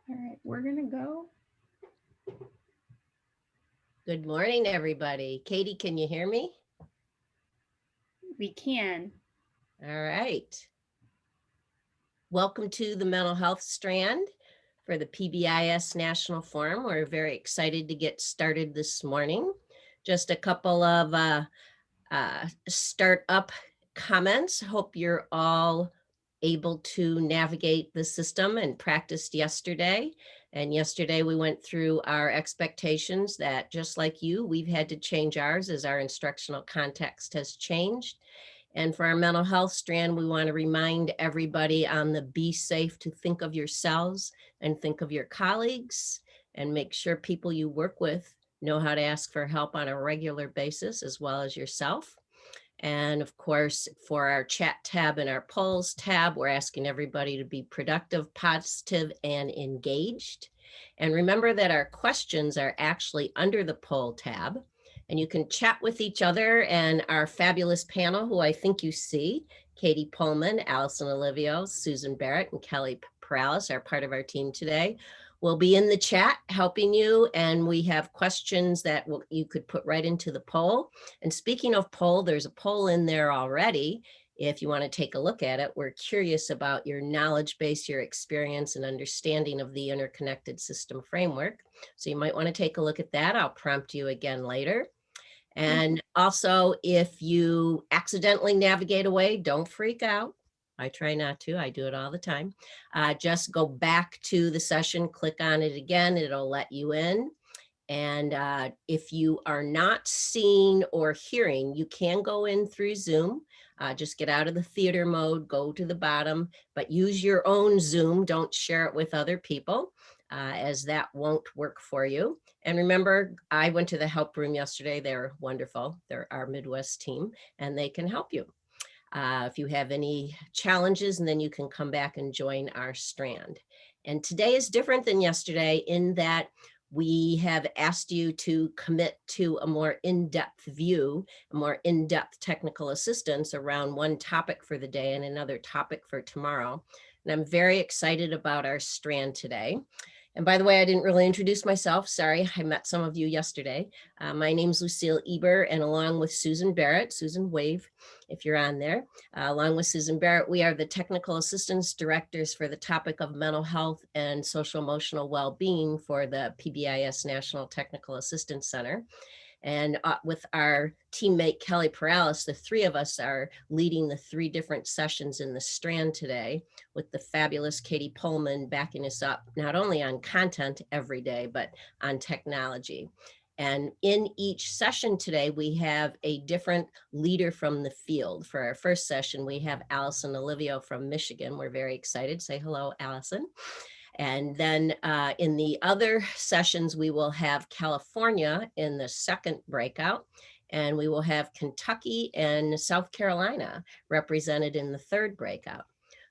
All right, we're gonna go. Good morning, everybody. Katie, can you hear me? We can. All right. Welcome to the Mental Health Strand for the PBIS National Forum. We're very excited to get started this morning. Just a couple of startup comments. Hope you're all able to navigate the system and practiced yesterday. And yesterday we went through our expectations that just like you, we've had to change ours as our instructional context has changed. And for our mental health strand, we want to remind everybody on the be safe to think of yourselves and think of your colleagues and make sure people you work with know how to ask for help on a regular basis as well as yourself. And of course, for our chat tab and our polls tab, we're asking everybody to be productive, positive, and engaged. And remember that our questions are actually under the poll tab. And you can chat with each other and our fabulous panel, who I think you see, Katie Pullman, Allison Olivio, Susan Barrett, and Kelly Perales are part of our team today. We'll be in the chat helping you, and we have questions that you could put right into the poll. And speaking of poll, there's a poll in there already. If you want to take a look at it, we're curious about your knowledge base, your experience and understanding of the interconnected system framework. So you might want to take a look at that. I'll prompt you again later. And also, if you accidentally navigate away, don't freak out. I try not to. I do it all the time. Just go back to the session, click on it again. It'll let you in. And if you are not seeing or hearing, you can go in through Zoom. Just get out of the theater mode, go to the bottom, but use your own Zoom. Don't share it with other people, as that won't work for you. And remember, I went to the help room yesterday. They're wonderful. They're our Midwest team, and they can help you. If you have any challenges, and then you can come back and join our strand. And today is different than yesterday in that we have asked you to commit to a more in-depth view, a more in-depth technical assistance around one topic for the day and another topic for tomorrow. And I'm very excited about our strand today. And by the way, I didn't really introduce myself. Sorry, I met some of you yesterday. My name's Lucille Eber, and along with Susan Barrett, Susan wave if you're on there, along with Susan Barrett, we are the technical assistance directors for the topic of mental health and social emotional well-being for the PBIS National Technical Assistance Center. And with our teammate Kelly Perales, the three of us are leading the three different sessions in the strand today, with the fabulous Katie Pullman backing us up, not only on content every day, but on technology. And in each session today, we have a different leader from the field. For our first session, we have Allison Olivio from Michigan. We're very excited. Say hello, Allison. And then in the other sessions, we will have California in the second breakout, and we will have Kentucky and South Carolina represented in the third breakout.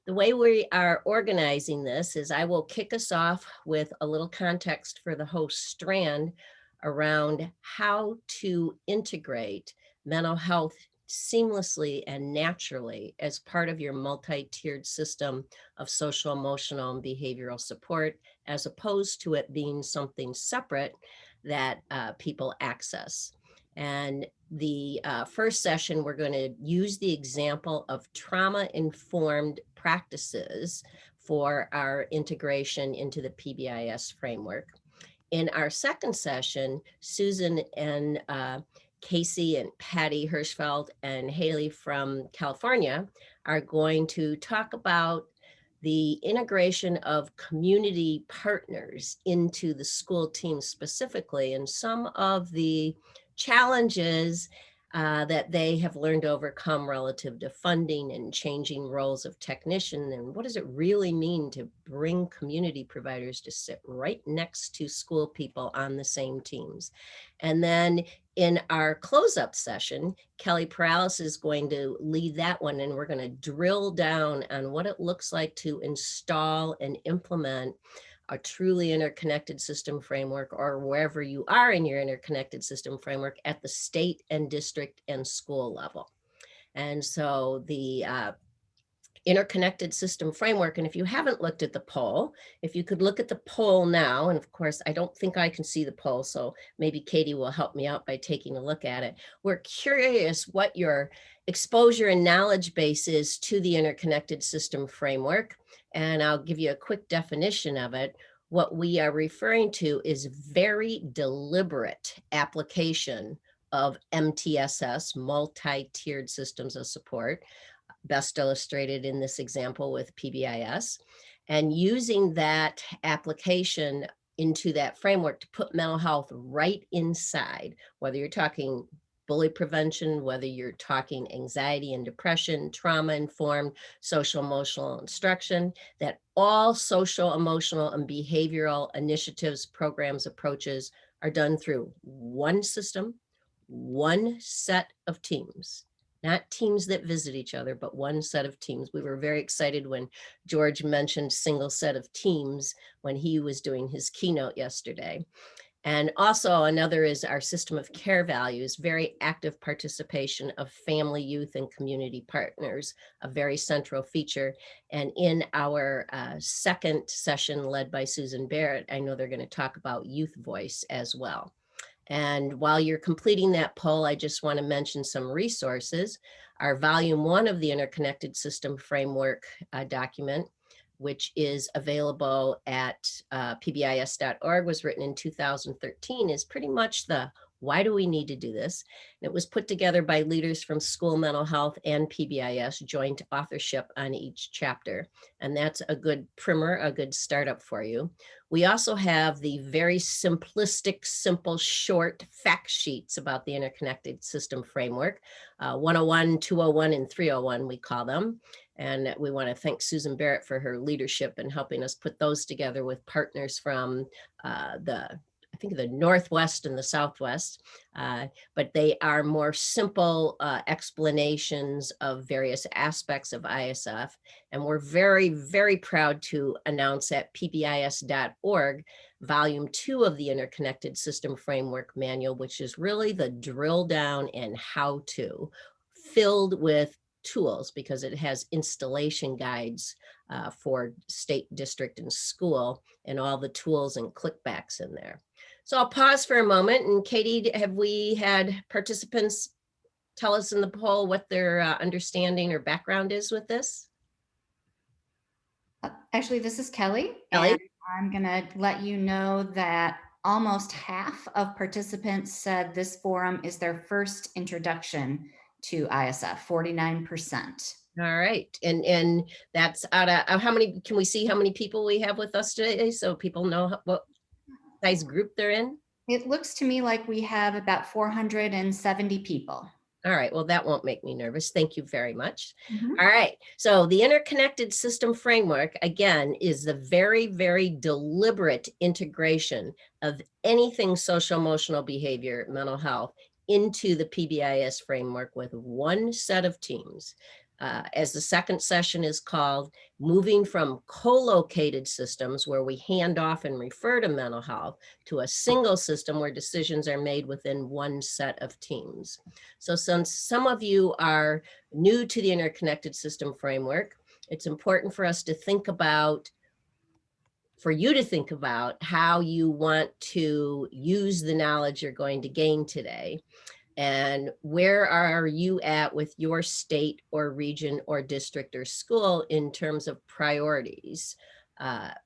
The way we are organizing this is I will kick us off with a little context for the host strand around how to integrate mental health seamlessly and naturally as part of your multi-tiered system of social, emotional, and behavioral support, as opposed to it being something separate that people access. And the first session, we're going to use the example of trauma-informed practices for our integration into the PBIS framework. In our second session, Susan and Casey and Patty Hirschfeld and Haley from California are going to talk about the integration of community partners into the school team specifically, and some of the challenges that they have learned to overcome relative to funding and changing roles of technician. And what does it really mean to bring community providers to sit right next to school people on the same teams? And then in our close-up session, Kelly Perales is going to lead that one, and we're going to drill down on what it looks like to install and implement a truly interconnected system framework, or wherever you are in your interconnected system framework, at the state and district and school level. And so the interconnected system framework. And if you haven't looked at the poll, if you could look at the poll now, and of course, I don't think I can see the poll, so maybe Katie will help me out by taking a look at it. We're curious what your exposure and knowledge base is to the interconnected system framework. And I'll give you a quick definition of it. What we are referring to is very deliberate application of MTSS, multi-tiered systems of support, best illustrated in this example with PBIS, and using that application into that framework to put mental health right inside, whether you're talking bully prevention, whether you're talking anxiety and depression, trauma-informed, social-emotional instruction, that all social, emotional, and behavioral initiatives, programs, approaches are done through one system, one set of teams. Not teams that visit each other, but one set of teams. We were very excited when George mentioned single set of teams when he was doing his keynote yesterday. And also another is our system of care values, very active participation of family, youth, and community partners, a very central feature. And in our second session led by Susan Barrett, I know they're going to talk about youth voice as well. And while you're completing that poll, I just want to mention some resources. Our volume 1 of the Interconnected System Framework document, which is available at pbis.org, was written in 2013, is pretty much the why do we need to do this? And it was put together by leaders from school mental health and PBIS, joint authorship on each chapter. And that's a good primer, a good startup for you. We also have the very simplistic, simple, short fact sheets about the interconnected system framework, 101, 201, and 301, we call them. And we want to thank Susan Barrett for her leadership in helping us put those together with partners from I think the Northwest and the Southwest, but they are more simple explanations of various aspects of ISF. And we're very, very proud to announce at pbis.org, volume 2 of the Interconnected System Framework Manual, which is really the drill down and how to, filled with tools, because it has installation guides for state, district, and school, and all the tools and clickbacks in there. So I'll pause for a moment. And Katie, have we had participants tell us in the poll what their understanding or background is with this? Actually, this is Kelly. Kelly? And I'm going to let you know that almost half of participants said this forum is their first introduction to ISF, 49%. All right. And that's out of how many, can we see how many people we have with us today so people know what size group they're in? It looks to me like we have about 470 people. All right, well, that won't make me nervous. Thank you very much. All right, so the Interconnected System Framework, again, is the very, very deliberate integration of anything social emotional behavior, mental health, into the PBIS framework with one set of teams. As the second session is called, moving from co-located systems where we hand off and refer to mental health to a single system where decisions are made within one set of teams. So since some of you are new to the Interconnected System Framework, it's important for us to think about, for you to think about how you want to use the knowledge you're going to gain today. And where are you at with your state or region or district or school in terms of priorities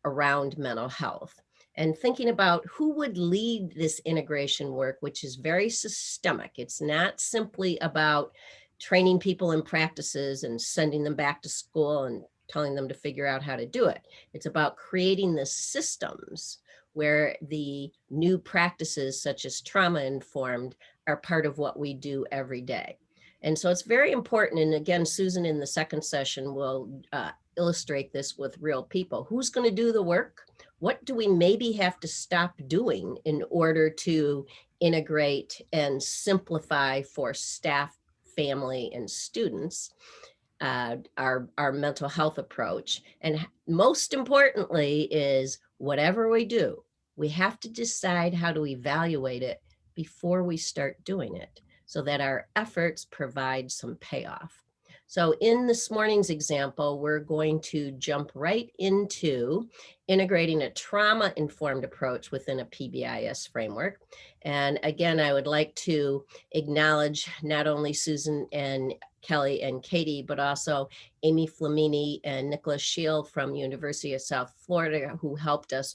around mental health? And thinking about who would lead this integration work, which is very systemic. It's not simply about training people in practices and sending them back to school and telling them to figure out how to do it. It's about creating the systems where the new practices such as trauma-informed are part of what we do every day. And so it's very important. And again, Susan in the second session will illustrate this with real people. Who's going to do the work? What do we maybe have to stop doing in order to integrate and simplify for staff, family, and students our mental health approach? And most importantly is whatever we do, we have to decide how to evaluate it before we start doing it so that our efforts provide some payoff. So in this morning's example, we're going to jump right into integrating a trauma-informed approach within a PBIS framework. And again, I would like to acknowledge not only Susan and Kelly and Katie, but also Amy Flamini and Nicholas Shield from University of South Florida, who helped us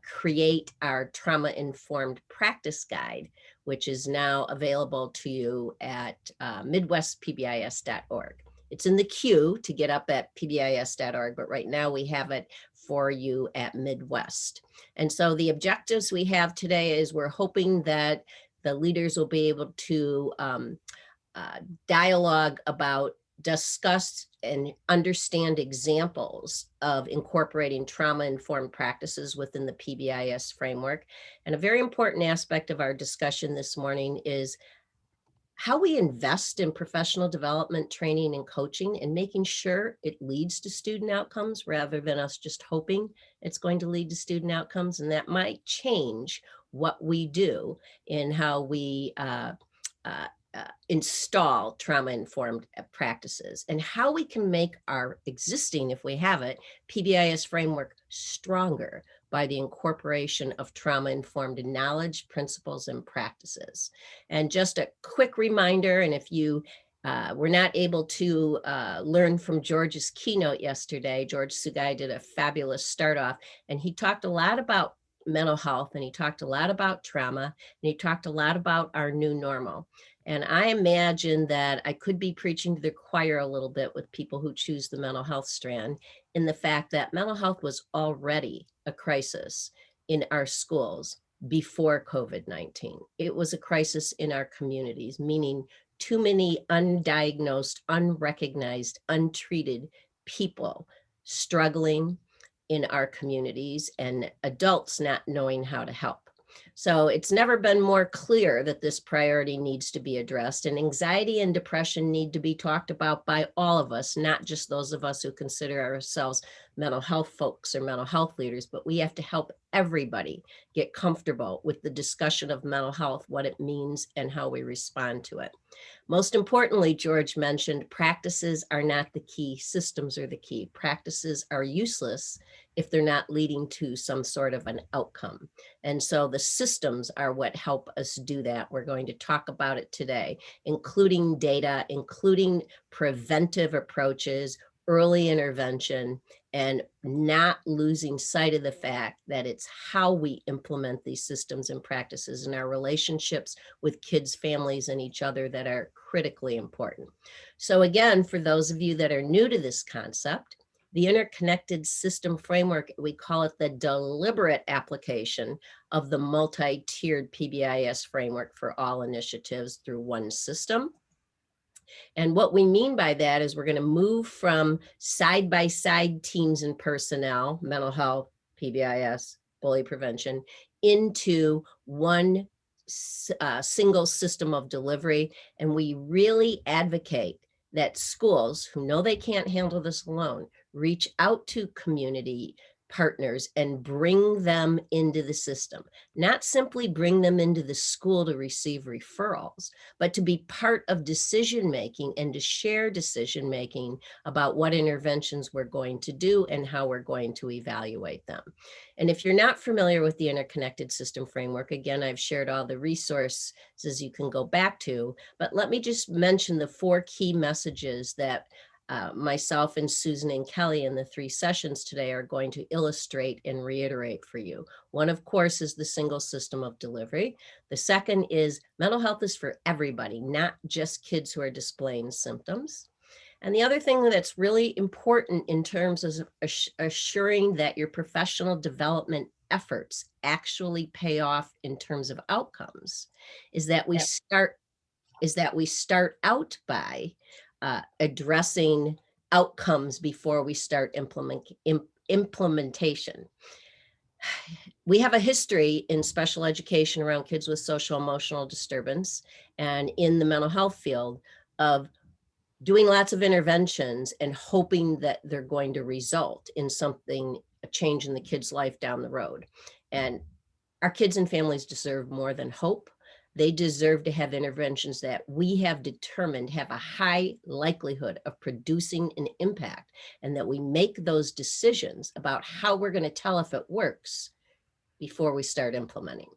create our trauma-informed practice guide, which is now available to you at midwestpbis.org. It's in the queue to get up at pbis.org, but right now we have it for you at Midwest. And so the objectives we have today is we're hoping that the leaders will be able to dialogue about, discuss and understand examples of incorporating trauma-informed practices within the PBIS framework. And a very important aspect of our discussion this morning is how we invest in professional development, training, and coaching, and making sure it leads to student outcomes rather than us just hoping it's going to lead to student outcomes. And that might change what we do in how we install trauma-informed practices, and how we can make our existing, if we have it, PBIS framework stronger by the incorporation of trauma-informed knowledge, principles, and practices. And just a quick reminder, and if you were not able to learn from George's keynote yesterday, George Sugai did a fabulous start off, and he talked a lot about mental health, and he talked a lot about trauma, and he talked a lot about our new normal. And I imagine that I could be preaching to the choir a little bit with people who choose the mental health strand, in the fact that mental health was already a crisis in our schools before COVID-19. It was a crisis in our communities, meaning too many undiagnosed, unrecognized, untreated people struggling in our communities, and adults not knowing how to help. So it's never been more clear that this priority needs to be addressed, and anxiety and depression need to be talked about by all of us, not just those of us who consider ourselves mental health folks or mental health leaders, but we have to help everybody get comfortable with the discussion of mental health, what it means, and how we respond to it. Most importantly, George mentioned, practices are not the key, systems are the key. Practices are useless if they're not leading to some sort of an outcome. And so the systems are what help us do that. We're going to talk about it today, including data, including preventive approaches, early intervention, and not losing sight of the fact that it's how we implement these systems and practices in our relationships with kids, families, and each other that are critically important. So again, for those of you that are new to this concept, the interconnected system framework, we call it the deliberate application of the multi-tiered PBIS framework for all initiatives through one system. And what we mean by that is we're going to move from side-by-side teams and personnel, mental health, PBIS, bully prevention, into one single system of delivery. And we really advocate that schools who know they can't handle this alone reach out to community partners and bring them into the system, not simply bring them into the school to receive referrals, but to be part of decision-making and to share decision-making about what interventions we're going to do and how we're going to evaluate them. And if you're not familiar with the interconnected system framework, again, I've shared all the resources you can go back to, but let me just mention the 4 key messages that myself and Susan and Kelly in the 3 sessions today are going to illustrate and reiterate for you. One, of course, is the single system of delivery. The second is mental health is for everybody, not just kids who are displaying symptoms. And the other thing that's really important in terms of assuring that your professional development efforts actually pay off in terms of outcomes is that we start out by addressing outcomes before we start implementation. We have a history in special education around kids with social emotional disturbance and in the mental health field of doing lots of interventions and hoping that they're going to result in something, a change in the kid's life down the road. And our kids and families deserve more than hope. They deserve to have interventions that we have determined have a high likelihood of producing an impact, and that we make those decisions about how we're going to tell if it works before we start implementing.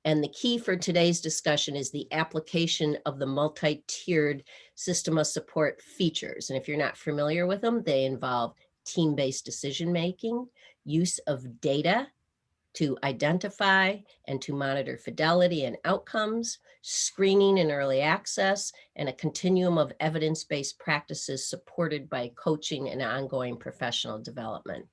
And the key for today's discussion is the application of the multi-tiered system of support features. And if you're not familiar with them, they involve team-based decision-making, use of data to identify and to monitor fidelity and outcomes, screening and early access, and a continuum of evidence-based practices supported by coaching and ongoing professional development.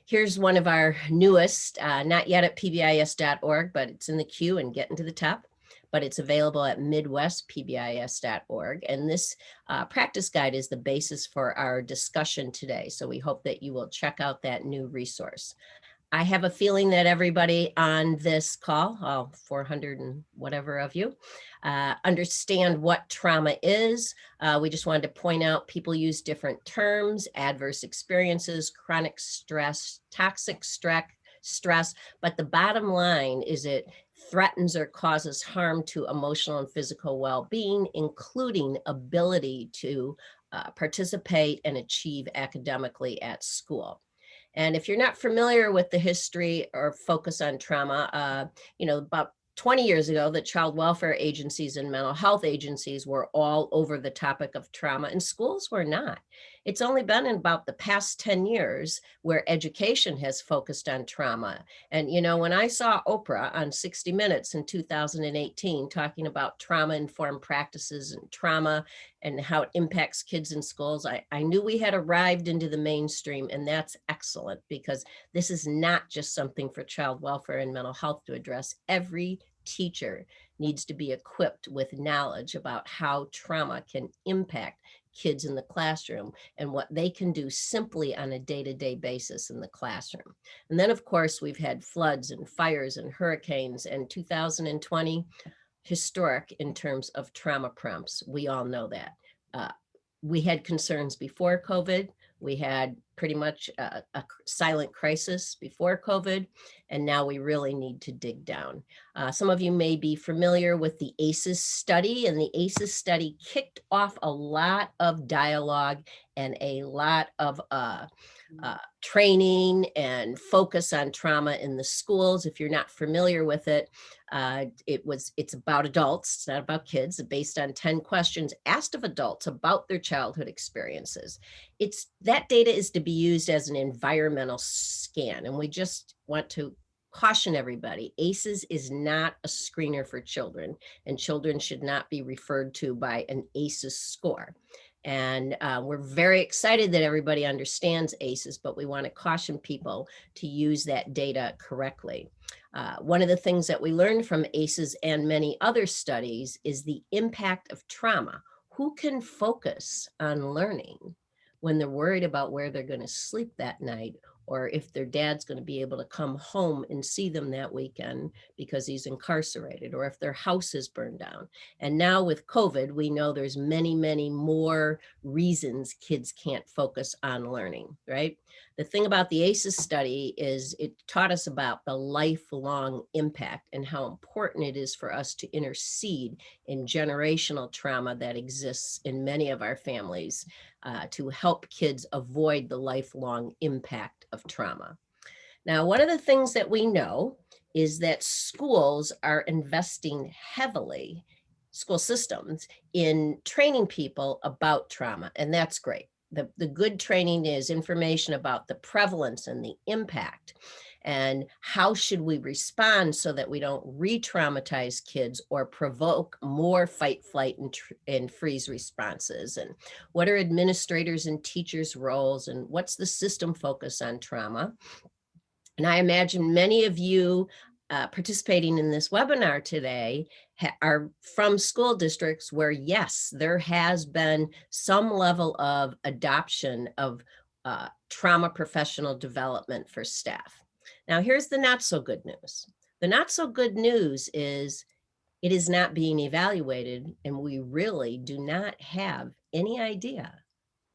Here's one of our newest, not yet at PBIS.org, but it's in the queue and getting to the top, but it's available at midwestpbis.org. And this practice guide is the basis for our discussion today. So we hope that you will check out that new resource. I have a feeling that everybody on this call, 400 and whatever of you, understand what trauma is. We just wanted to point out people use different terms: adverse experiences, chronic stress, toxic stress, but the bottom line is it threatens or causes harm to emotional and physical well-being, including ability to participate and achieve academically at school. And if you're not familiar with the history or focus on trauma, about 20 years ago, the child welfare agencies and mental health agencies were all over the topic of trauma, and schools were not. It's only been in about the past 10 years where education has focused on trauma. And, when I saw Oprah on 60 Minutes in 2018 talking about trauma-informed practices and trauma and how it impacts kids in schools, I knew we had arrived into the mainstream, and that's excellent, because this is not just something for child welfare and mental health to address. Every teacher needs to be equipped with knowledge about how trauma can impact kids in the classroom and what they can do simply on a day-to-day basis in the classroom. And then, of course, we've had floods and fires and hurricanes, and 2020, historic in terms of trauma prompts. We all know that. We had concerns before COVID. We had pretty much a silent crisis before COVID, and now we really need to dig down. Some of you may be familiar with the ACEs study, and the ACEs study kicked off a lot of dialogue and a lot of training and focus on trauma in the schools. If you're not familiar with it, it's about adults, it's not about kids, based on 10 questions asked of adults about their childhood experiences. That data is to be used as an environmental scan, and we just want to caution everybody, ACEs is not a screener for children, and children should not be referred to by an ACEs score. And we're very excited that everybody understands ACEs, but we want to caution people to use that data correctly. One of the things that we learned from ACEs and many other studies is the impact of trauma. Who can focus on learning when they're worried about where they're going to sleep that night, or if their dad's going to be able to come home and see them that weekend because he's incarcerated, or if their house is burned down? And now with COVID, we know there's many, many more reasons kids can't focus on learning, right? The thing about the ACEs study is it taught us about the lifelong impact and how important it is for us to intercede in generational trauma that exists in many of our families to help kids avoid the lifelong impact of trauma. Now, one of the things that we know is that schools are investing heavily, school systems, in training people about trauma, and that's great. The good training is information about the prevalence and the impact, and how should we respond so that we don't re-traumatize kids or provoke more fight, flight, and freeze responses, and what are administrators and teachers' roles, and what's the system focus on trauma. And I imagine many of you participating in this webinar today are from school districts where, yes, there has been some level of adoption of trauma professional development for staff. Now, here's the not so good news. The not so good news is it is not being evaluated, and we really do not have any idea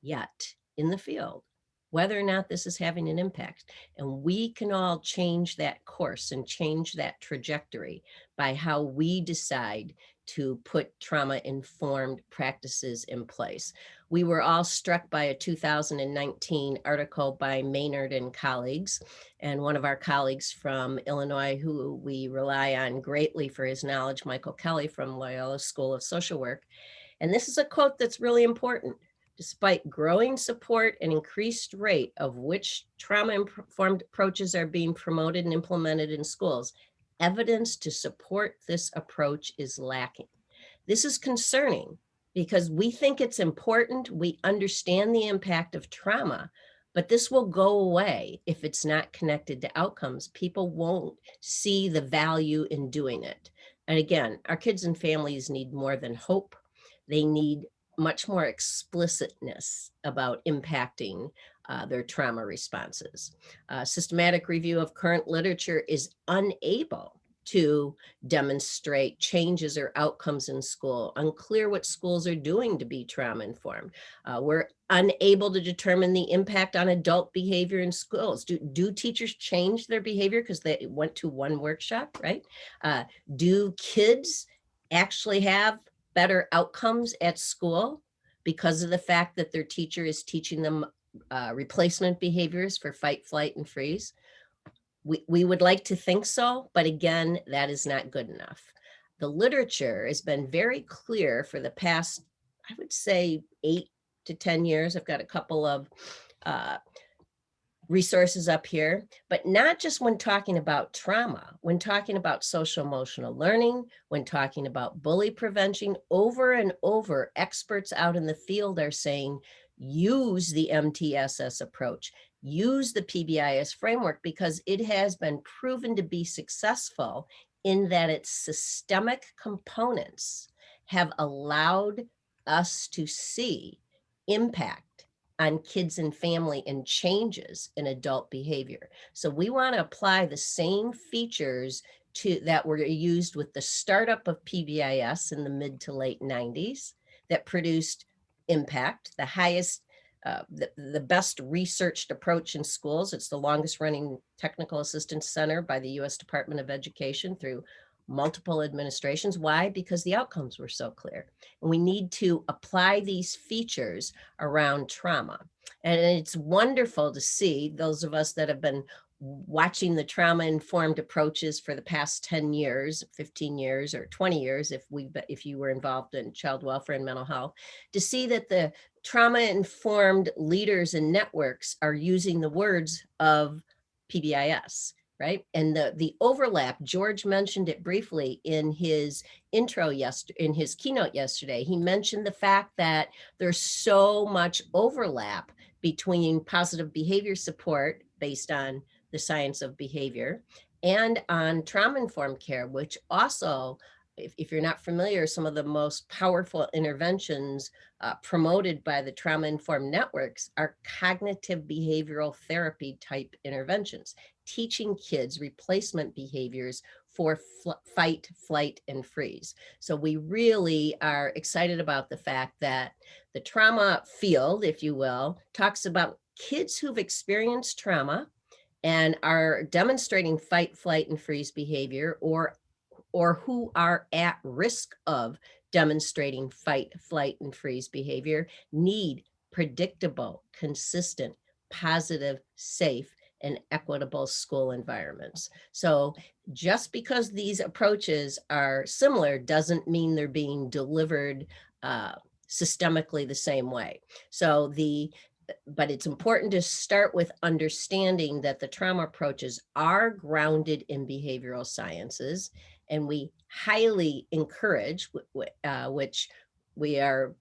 yet in the field whether or not this is having an impact. And we can all change that course and change that trajectory by how we decide to put trauma-informed practices in place. We were all struck by a 2019 article by Maynard and colleagues, and one of our colleagues from Illinois, who we rely on greatly for his knowledge, Michael Kelly from Loyola School of Social Work. And this is a quote that's really important. Despite growing support and increased rate of which trauma-informed approaches are being promoted and implemented in schools, evidence to support this approach is lacking. This is concerning because we think it's important. We understand the impact of trauma, but this will go away if it's not connected to outcomes. People won't see the value in doing it. And again, our kids and families need more than hope. They need much more explicitness about impacting their trauma responses. Systematic review of current literature is unable to demonstrate changes or outcomes in school, unclear what schools are doing to be trauma-informed. We're unable to determine the impact on adult behavior in schools. Do teachers change their behavior because they went to one workshop, right? Do kids actually have better outcomes at school because of the fact that their teacher is teaching them replacement behaviors for fight, flight, and freeze? We would like to think so, but again, that is not good enough. The literature has been very clear for the past, I would say, 8 to 10 years. I've got a couple of resources up here, but not just when talking about trauma, when talking about social emotional learning, when talking about bully prevention, over and over, experts out in the field are saying, use the MTSS approach, use the PBIS framework, because it has been proven to be successful in that its systemic components have allowed us to see impact on kids and family and changes in adult behavior. So we want to apply the same features that were used with the startup of PBIS in the mid to late 90s that produced impact, the highest, the best researched approach in schools. It's the longest running technical assistance center by the US Department of Education through multiple administrations. Why? Because the outcomes were so clear. And we need to apply these features around trauma. And it's wonderful to see those of us that have been watching the trauma-informed approaches for the past 10 years, 15 years, or 20 years, if you were involved in child welfare and mental health, to see that the trauma-informed leaders and networks are using the words of PBIS. Right. And the overlap, George mentioned it briefly in his intro in his keynote yesterday. He mentioned the fact that there's so much overlap between positive behavior support based on the science of behavior and on trauma-informed care, which also, if you're not familiar, some of the most powerful interventions promoted by the trauma-informed networks are cognitive behavioral therapy type interventions, teaching kids replacement behaviors for fight, flight, and freeze. So we really are excited about the fact that the trauma field, if you will, talks about kids who've experienced trauma and are demonstrating fight, flight, and freeze behavior, or who are at risk of demonstrating fight, flight, and freeze behavior, need predictable, consistent, positive, safe, and equitable school environments. So just because these approaches are similar doesn't mean they're being delivered systemically the same way. So but it's important to start with understanding that the trauma approaches are grounded in behavioral sciences, and we highly encourage, which we are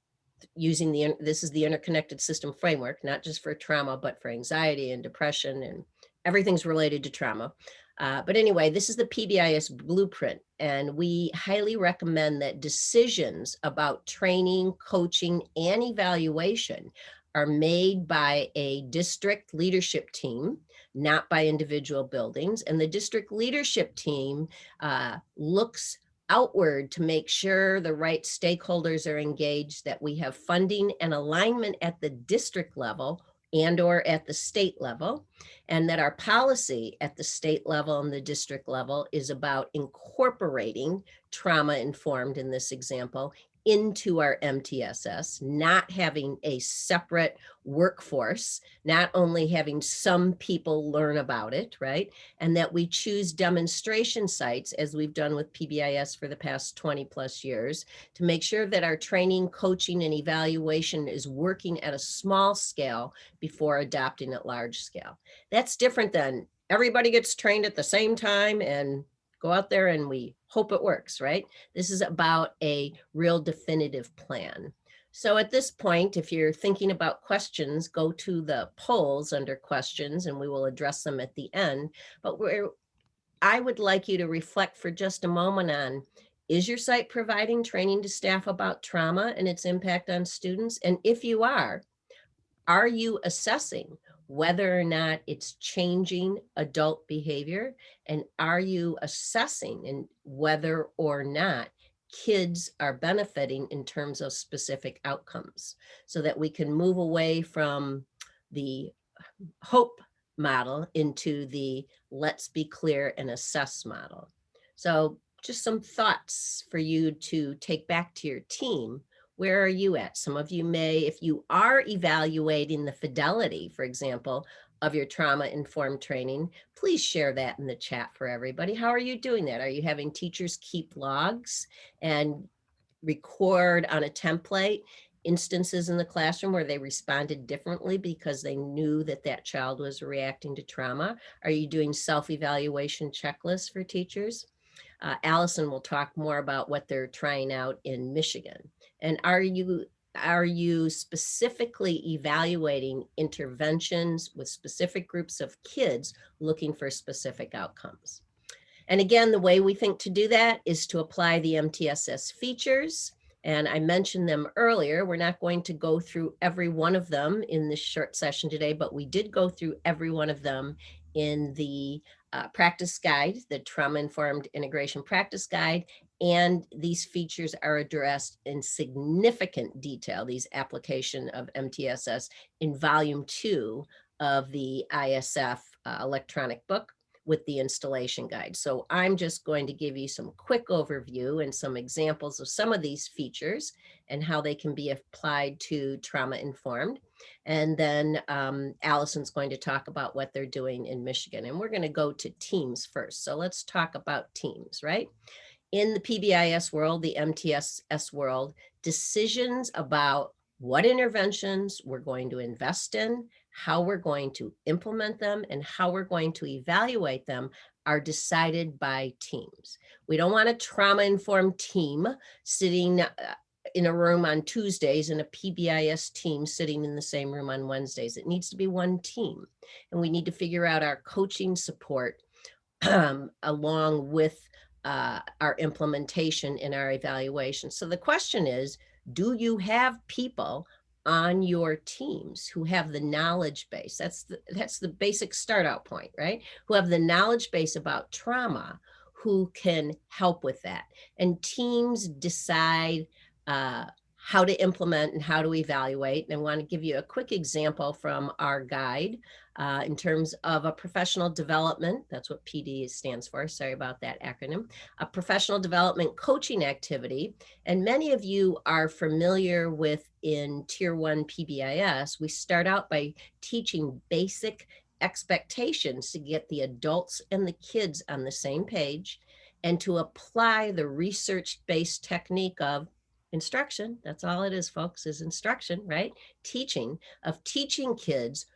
using this is the interconnected system framework, not just for trauma, but for anxiety and depression, and everything's related to trauma. But anyway, this is the PBIS blueprint, and we highly recommend that decisions about training, coaching, and evaluation are made by a district leadership team, not by individual buildings. And the district leadership team looks outward to make sure the right stakeholders are engaged, that we have funding and alignment at the district level and or at the state level, and that our policy at the state level and the district level is about incorporating trauma-informed, in this example, into our MTSS, not having a separate workforce, not only having some people learn about it, right? And that we choose demonstration sites, as we've done with PBIS for the past 20 plus years, to make sure that our training, coaching, and evaluation is working at a small scale before adopting at large scale. That's different than everybody gets trained at the same time and go out there and we hope it works, right? This is about a real definitive plan. So at this point, if you're thinking about questions, go to the polls under questions and we will address them at the end. But I would like you to reflect for just a moment on, is your site providing training to staff about trauma and its impact on students? And if you are you assessing whether or not it's changing adult behavior? And are you assessing whether or not kids are benefiting in terms of specific outcomes, so that we can move away from the hope model into the let's be clear and assess model? So just some thoughts for you to take back to your team. Where are you at? Some of you may, if you are evaluating the fidelity, for example, of your trauma-informed training, please share that in the chat for everybody. How are you doing that? Are you having teachers keep logs and record on a template instances in the classroom where they responded differently because they knew that that child was reacting to trauma? Are you doing self-evaluation checklists for teachers? Allison will talk more about what they're trying out in Michigan. And are you specifically evaluating interventions with specific groups of kids looking for specific outcomes? And again, the way we think to do that is to apply the MTSS features. And I mentioned them earlier. We're not going to go through every one of them in this short session today, but we did go through every one of them in the practice guide, the trauma-informed integration practice guide. And these features are addressed in significant detail, these application of MTSS, in volume 2 of the ISF electronic book with the installation guide. So I'm just going to give you some quick overview and some examples of some of these features and how they can be applied to trauma-informed. And then Allison's going to talk about what they're doing in Michigan. And we're going to go to teams first. So let's talk about teams, right? In the PBIS world, the MTSS world, decisions about what interventions we're going to invest in, how we're going to implement them, and how we're going to evaluate them are decided by teams. We don't want a trauma-informed team sitting in a room on Tuesdays and a PBIS team sitting in the same room on Wednesdays. It needs to be one team. And we need to figure out our coaching support along with our implementation in our evaluation. So the question is, do you have people on your teams who have the knowledge base? That's the basic start out point, right? Who have the knowledge base about trauma, who can help with that. And teams decide how to implement and how to evaluate. And I want to give you a quick example from our guide in terms of a professional development. That's what PD stands for. Sorry about that acronym. A professional development coaching activity. And many of you are familiar with, in Tier 1 PBIS, we start out by teaching basic expectations to get the adults and the kids on the same page and to apply the research-based technique of instruction. That's all it is, folks, is instruction, right? Teaching kids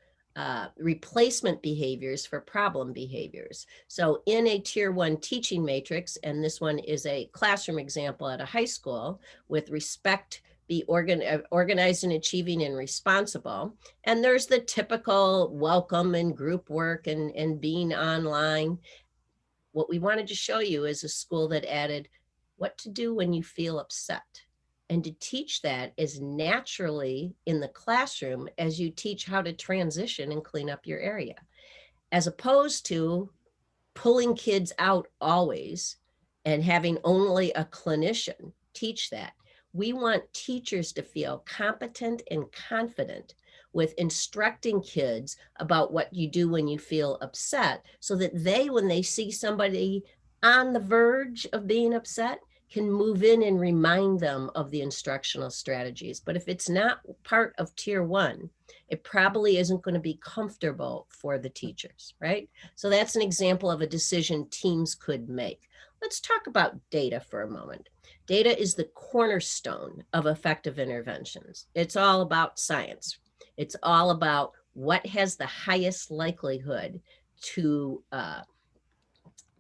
replacement behaviors for problem behaviors. So in a Tier 1 teaching matrix, and this one is a classroom example at a high school, with respect, be organized and achieving and responsible. And there's the typical welcome and group work and being online. What we wanted to show you is a school that added what to do when you feel upset, and to teach that as naturally in the classroom as you teach how to transition and clean up your area, as opposed to pulling kids out always and having only a clinician teach that. We want teachers to feel competent and confident with instructing kids about what you do when you feel upset, so that they, when they see somebody on the verge of being upset, can move in and remind them of the instructional strategies. But if it's not part of tier 1, it probably isn't going to be comfortable for the teachers, right? So that's an example of a decision teams could make. Let's talk about data for a moment. Data is the cornerstone of effective interventions. It's all about science. It's all about what has the highest likelihood to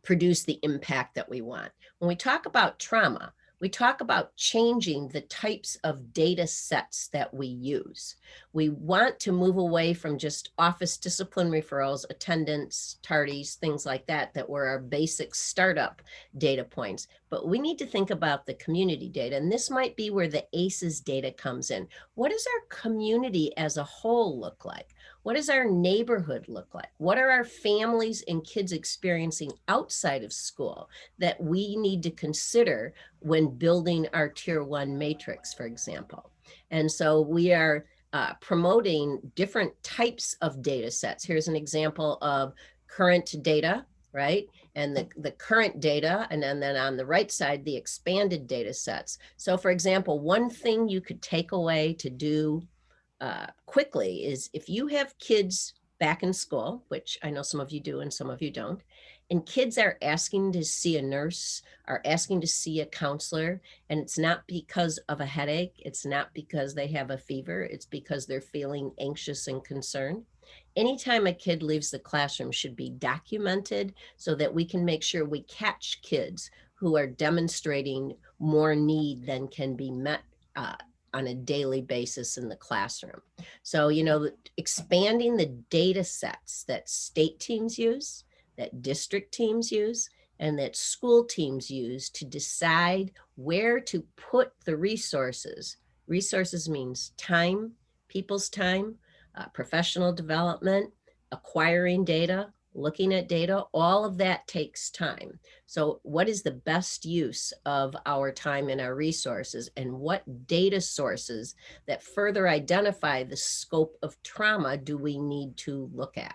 produce the impact that we want. When we talk about trauma, we talk about changing the types of data sets that we use. We want to move away from just office discipline referrals, attendance, tardies, things like that, that were our basic startup data points. But we need to think about the community data. And this might be where the ACEs data comes in. What does our community as a whole look like? What does our neighborhood look like? What are our families and kids experiencing outside of school that we need to consider when building our tier 1 matrix, for example? And so we are promoting different types of data sets. Here's an example of current data, right? And the current data, and then on the right side, the expanded data sets. So for example, one thing you could take away to do quickly is, if you have kids back in school, which I know some of you do and some of you don't, and kids are asking to see a nurse, are asking to see a counselor, and it's not because of a headache, it's not because they have a fever, it's because they're feeling anxious and concerned. Anytime a kid leaves the classroom should be documented, so that we can make sure we catch kids who are demonstrating more need than can be met on a daily basis in the classroom. So, you know, expanding the data sets that state teams use, that district teams use, and that school teams use to decide where to put the resources. Resources means time, people's time, professional development, acquiring data, looking at data, all of that takes time. So what is the best use of our time and our resources, and what data sources that further identify the scope of trauma do we need to look at?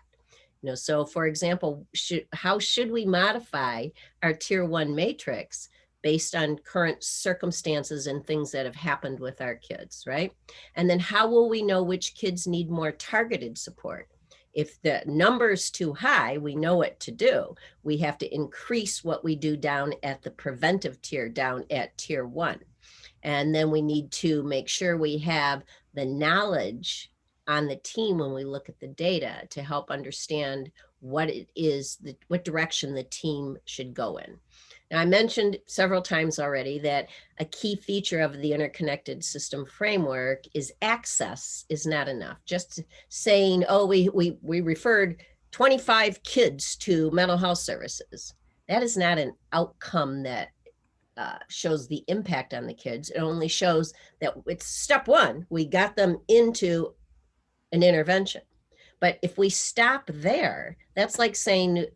You know, so for example, how should we modify our tier 1 matrix based on current circumstances and things that have happened with our kids, right? And then how will we know which kids need more targeted support? If the number's too high, we know what to do. We have to increase what we do down at the preventive tier, down at tier 1. And then we need to make sure we have the knowledge on the team when we look at the data to help understand what it is, what direction the team should go in. Now, I mentioned several times already that a key feature of the interconnected system framework is access is not enough. Just saying, oh, we referred 25 kids to mental health services. That is not an outcome that shows the impact on the kids. It only shows that it's step 1. We got them into an intervention. But if we stop there, that's like saying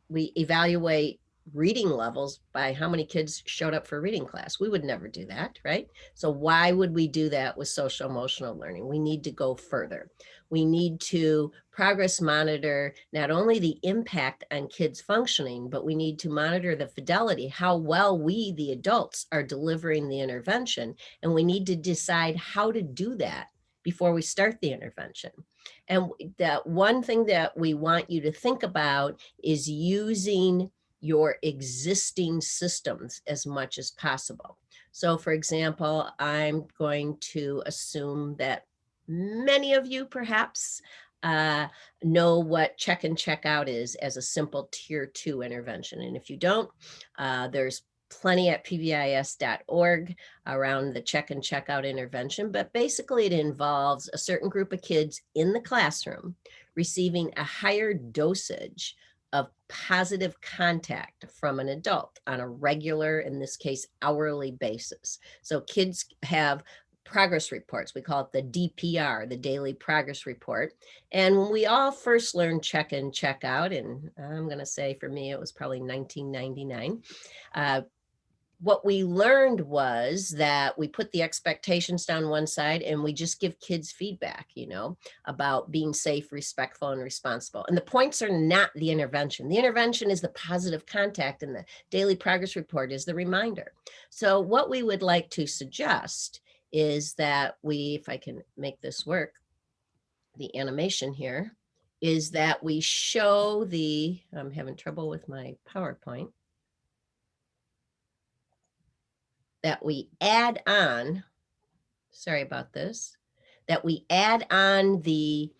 we evaluate reading levels by how many kids showed up for reading class. We would never do that, right? So why would we do that with social emotional learning? We need to go further. We need to progress monitor not only the impact on kids functioning, but we need to monitor the fidelity, how well we, the adults, are delivering the intervention. And we need to decide how to do that before we start the intervention. And that one thing that we want you to think about is using your existing systems as much as possible. So for example, I'm going to assume that many of you perhaps know what check and check out is as a simple tier 2 intervention. And if you don't, there's plenty at PBIS.org around the check and check out intervention, but basically it involves a certain group of kids in the classroom receiving a higher dosage of positive contact from an adult on a regular, in this case, hourly basis. So kids have progress reports. We call it the DPR, the daily progress report. And when we all first learned check in, check out, and I'm going to say for me, it was probably 1999, what we learned was that we put the expectations down one side and we just give kids feedback, you know, about being safe, respectful, and responsible. And the points are not the intervention. The intervention is the positive contact, and the daily progress report is the reminder. So what we would like to suggest is that we, if I can make this work, the animation here, is that we show the, I'm having trouble with my PowerPoint, that we add on, sorry about this, that we add on the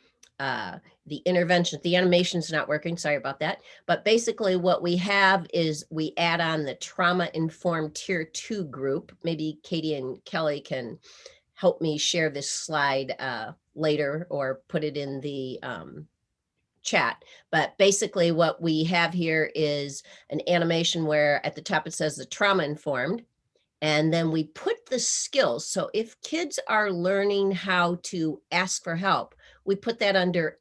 intervention. The animation's not working, sorry about that. But basically what we have is we add on the trauma-informed tier 2 group. Maybe Katie and Kelly can help me share this slide later or put it in the chat. But basically what we have here is an animation where at the top it says the trauma-informed. And then we put the skills. So if kids are learning how to ask for help, we put that under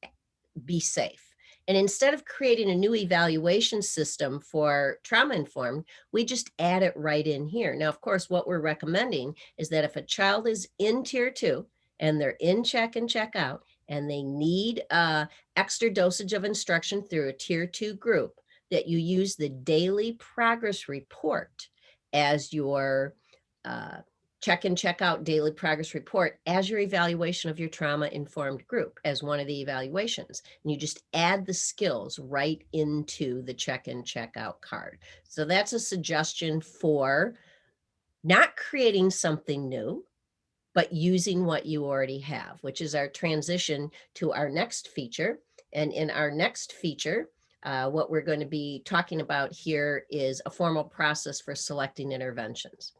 be safe. And instead of creating a new evaluation system for trauma-informed, we just add it right in here. Now, of course, what we're recommending is that if a child is in tier 2 and they're in check and check out and they need extra dosage of instruction through a tier 2 group, that you use the daily progress report as your check and check out daily progress report as your evaluation of your trauma-informed group as one of the evaluations. And you just add the skills right into the check and check out card. So that's a suggestion for not creating something new, but using what you already have, which is our transition to our next feature. And in our next feature, what we're going to be talking about here is a formal process for selecting interventions.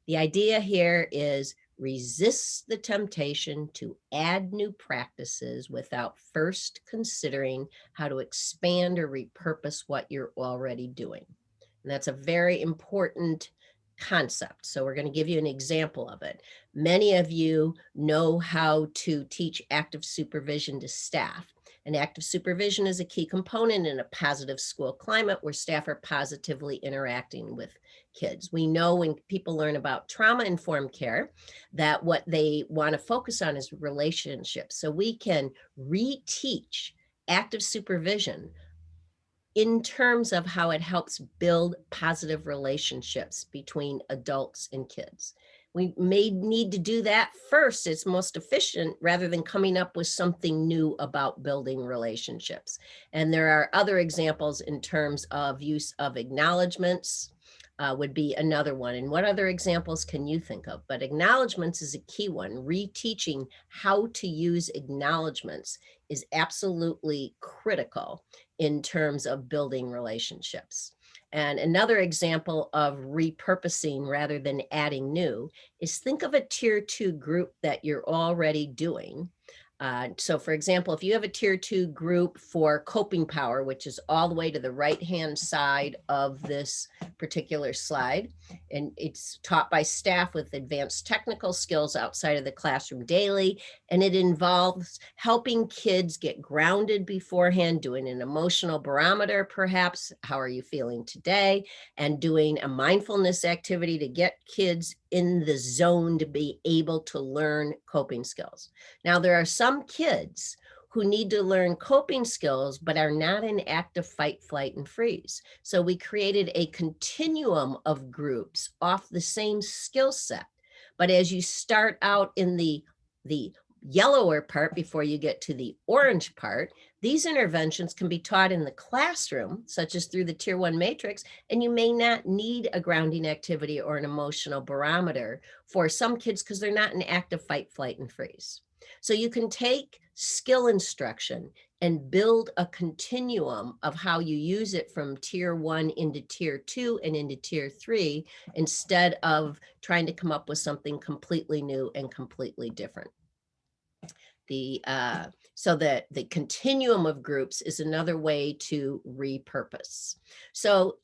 The idea here is resist the temptation to add new practices without first considering how to expand or repurpose what you're already doing. And that's a very important concept. So we're going to give you an example of it. Many of you know how to teach active supervision to staff. And active supervision is a key component in a positive school climate where staff are positively interacting with kids. We know when people learn about trauma-informed care that what they want to focus on is relationships. So we can reteach active supervision in terms of how it helps build positive relationships between adults and kids. We may need to do that first. It's most efficient rather than coming up with something new about building relationships. And there are other examples in terms of use of acknowledgements would be another one. And what other examples can you think of? But acknowledgements is a key one. Reteaching how to use acknowledgements is absolutely critical in terms of building relationships. And another example of repurposing rather than adding new is think of a tier 2 group that you're already doing. So for example, if you have a tier 2 group for coping power, which is all the way to the right-hand side of this particular slide, and it's taught by staff with advanced technical skills outside of the classroom daily, and it involves helping kids get grounded beforehand, doing an emotional barometer, perhaps, how are you feeling today, and doing a mindfulness activity to get kids in the zone to be able to learn coping skills. Now, there are some kids who need to learn coping skills, but are not in active fight, flight, and freeze. So we created a continuum of groups off the same skill set. But as you start out in the yellower part before you get to the orange part, these interventions can be taught in the classroom, such as through the Tier 1 matrix, and you may not need a grounding activity or an emotional barometer for some kids because they're not in active fight, flight, and freeze. So you can take skill instruction and build a continuum of how you use it from Tier 1 into Tier 2 and into Tier 3, instead of trying to come up with something completely new and completely different. So that the continuum of groups is another way to repurpose. So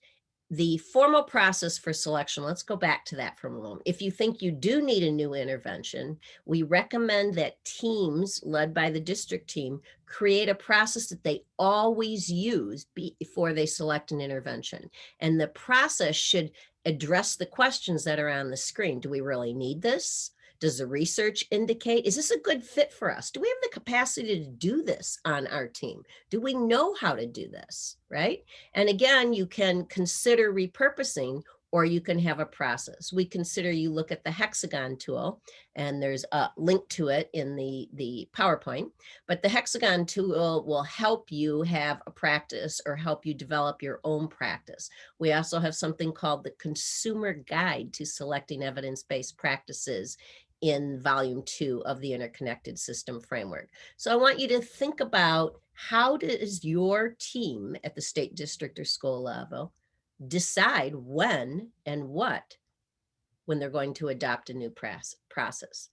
The formal process for selection, let's go back to that for a moment. If you think you do need a new intervention, we recommend that teams led by the district team create a process that they always use before they select an intervention. And the process should address the questions that are on the screen. Do we really need this? Does the research indicate, is this a good fit for us? Do we have the capacity to do this on our team? Do we know how to do this, right? And again, you can consider repurposing, or you can have a process. We consider you look at the hexagon tool, and there's a link to it in the PowerPoint, but the hexagon tool will help you have a practice or help you develop your own practice. We also have something called the Consumer Guide to Selecting Evidence-Based Practices in volume 2 of the Interconnected System Framework. So I want you to think about, how does your team at the state, district, or school level decide when and what, when they're going to adopt a new practice?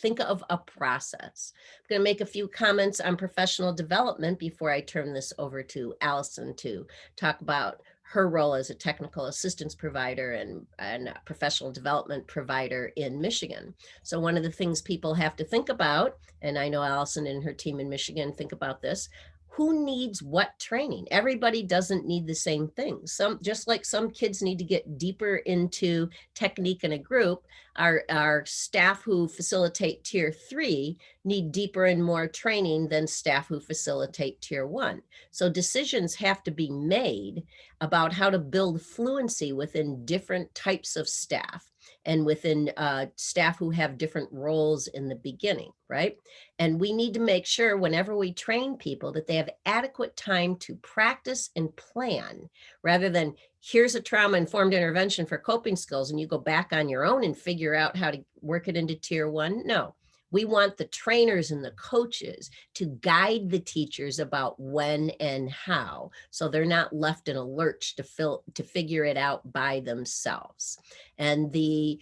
Think of a process. I'm going to make a few comments on professional development before I turn this over to Allison to talk about her role as a technical assistance provider and professional development provider in Michigan. So one of the things people have to think about, and I know Allison and her team in Michigan think about this, who needs what training? Everybody doesn't need the same thing. Just like some kids need to get deeper into technique in a group, our staff who facilitate tier 3 need deeper and more training than staff who facilitate tier 1. So decisions have to be made about how to build fluency within different types of staff and within staff who have different roles in the beginning, right? And we need to make sure whenever we train people that they have adequate time to practice and plan, rather than here's a trauma-informed intervention for coping skills and you go back on your own and figure out how to work it into tier 1. No, we want the trainers and the coaches to guide the teachers about when and how, so they're not left in a lurch to figure it out by themselves. And the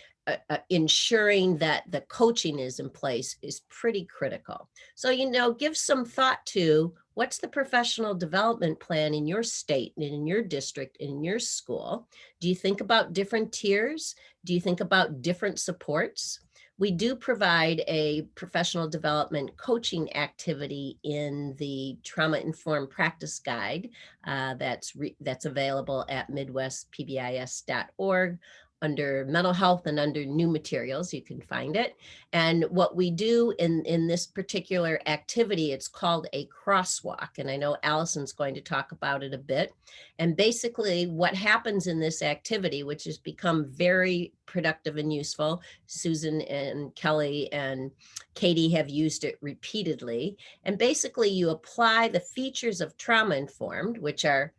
ensuring that the coaching is in place is pretty critical. So, give some thought to, what's the professional development plan in your state and in your district and in your school? Do you think about different tiers? Do you think about different supports? We do provide a professional development coaching activity in the Trauma-Informed Practice Guide that's available at midwestpbis.org. Under mental health and under new materials, you can find it. And what we do in this particular activity, it's called a crosswalk. And I know Allison's going to talk about it a bit. And basically what happens in this activity, which has become very productive and useful, Susan and Kelly and Katie have used it repeatedly. And basically you apply the features of trauma-informed, which are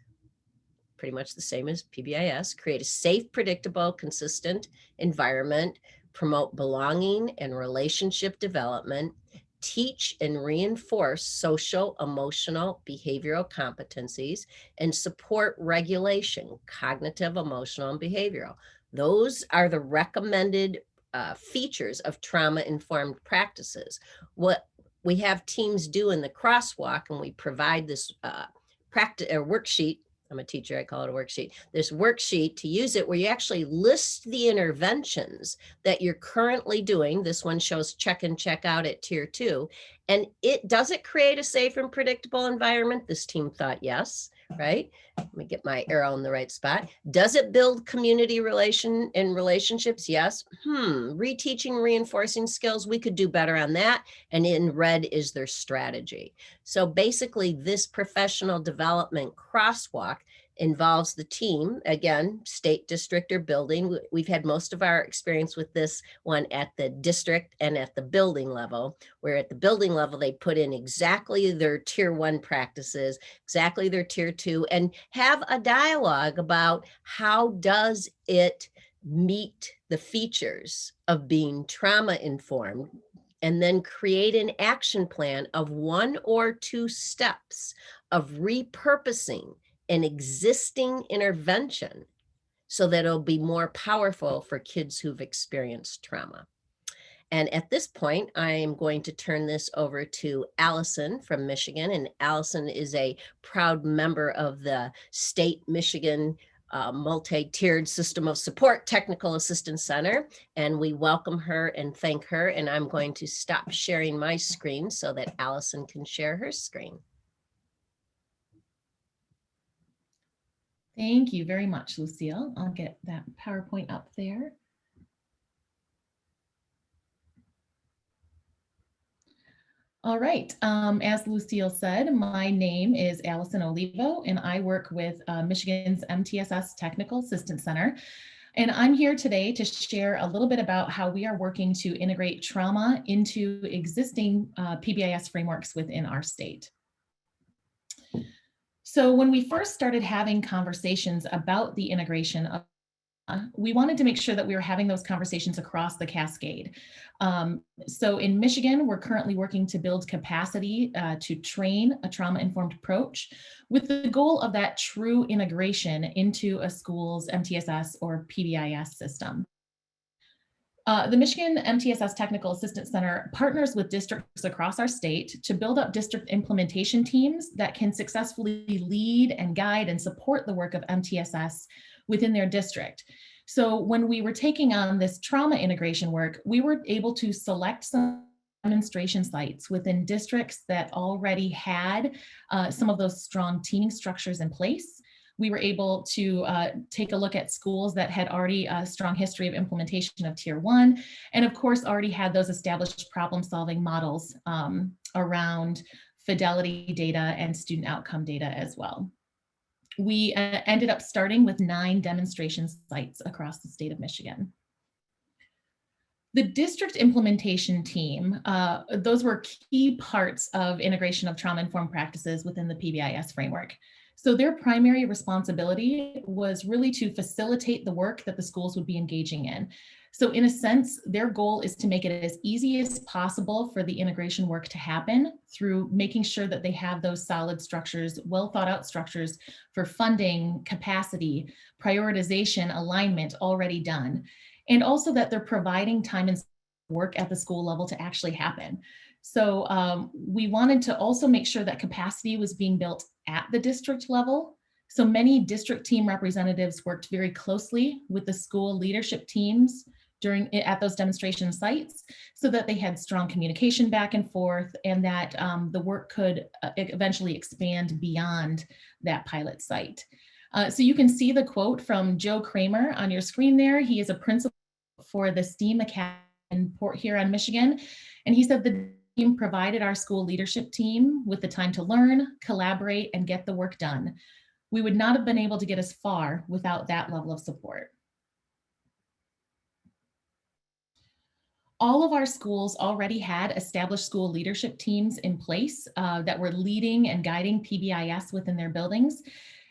pretty much the same as PBIS, create a safe, predictable, consistent environment, promote belonging and relationship development, teach and reinforce social, emotional, behavioral competencies, and support regulation, cognitive, emotional, and behavioral. Those are the recommended features of trauma-informed practices. What we have teams do in the crosswalk, and we provide this worksheet. I'm a teacher, I call it a worksheet. This worksheet to use it, where you actually list the interventions that you're currently doing. This one shows check in, check out at tier 2. And does it create a safe and predictable environment? This team thought yes, right? Let me get my arrow in the right spot. Does it build community relationships? Yes. Reteaching, reinforcing skills, we could do better on that. And in red is their strategy. So basically this professional development crosswalk involves the team, again, state, district, or building. We've had most of our experience with this one at the district and at the building level, where at the building level, they put in exactly their tier 1 practices, exactly their tier 2, and have a dialogue about how does it meet the features of being trauma-informed, and then create an action plan of 1 or 2 steps of repurposing an existing intervention so that it'll be more powerful for kids who've experienced trauma. And at this point, I am going to turn this over to Allison from Michigan. And Allison is a proud member of the state Michigan multi-tiered system of support technical assistance center, and we welcome her and thank her. And I'm going to stop sharing my screen so that Allison can share her screen. Thank you very much, Lucille. I'll get that PowerPoint up there. All right, as Lucille said, my name is Allison Olivo, and I work with Michigan's MTSS Technical Assistance Center. And I'm here today to share a little bit about how we are working to integrate trauma into existing PBIS frameworks within our state. So when we first started having conversations about the integration of we wanted to make sure that we were having those conversations across the Cascade. So in Michigan, we're currently working to build capacity to train a trauma-informed approach with the goal of that true integration into a school's MTSS or PBIS system. The Michigan MTSS Technical Assistance Center partners with districts across our state to build up district implementation teams that can successfully lead and guide and support the work of MTSS within their district. So when we were taking on this trauma integration work, we were able to select some demonstration sites within districts that already had some of those strong teaming structures in place. We were able to take a look at schools that had already a strong history of implementation of Tier 1, and of course already had those established problem-solving models around fidelity data and student outcome data as well. We ended up starting with 9 demonstration sites across the state of Michigan. The district implementation team, those were key parts of integration of trauma-informed practices within the PBIS framework. So their primary responsibility was really to facilitate the work that the schools would be engaging in. So in a sense, their goal is to make it as easy as possible for the integration work to happen through making sure that they have those solid structures, well thought out structures for funding, capacity, prioritization, alignment already done. And also that they're providing time and work at the school level to actually happen. So we wanted to also make sure that capacity was being built at the district level. So many district team representatives worked very closely with the school leadership teams at those demonstration sites so that they had strong communication back and forth, and that the work could eventually expand beyond that pilot site. So you can see the quote from Joe Kramer on your screen there. He is a principal for the STEAM Academy in Port Huron, Michigan. And he said the team provided our school leadership team with the time to learn, collaborate, and get the work done. We would not have been able to get as far without that level of support. All of our schools already had established school leadership teams in place that were leading and guiding PBIS within their buildings.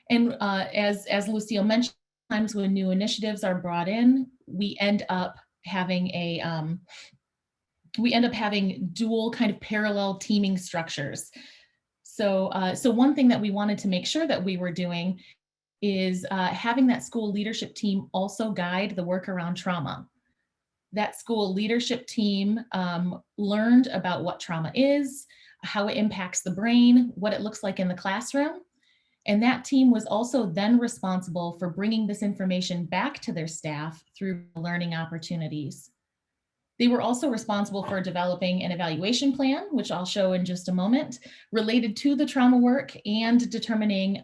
And as Lucille mentioned, times when new initiatives are brought in, we end up having dual kind of parallel teaming structures. So one thing that we wanted to make sure that we were doing is having that school leadership team also guide the work around trauma. That school leadership team learned about what trauma is, how it impacts the brain, what it looks like in the classroom. And that team was also then responsible for bringing this information back to their staff through learning opportunities. They were also responsible for developing an evaluation plan, which I'll show in just a moment, related to the trauma work and determining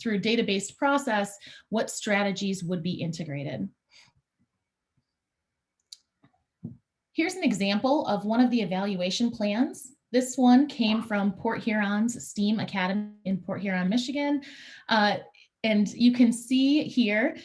through a data-based process what strategies would be integrated. Here's an example of one of the evaluation plans. This one came from Port Huron's STEAM Academy in Port Huron, Michigan. And you can see here,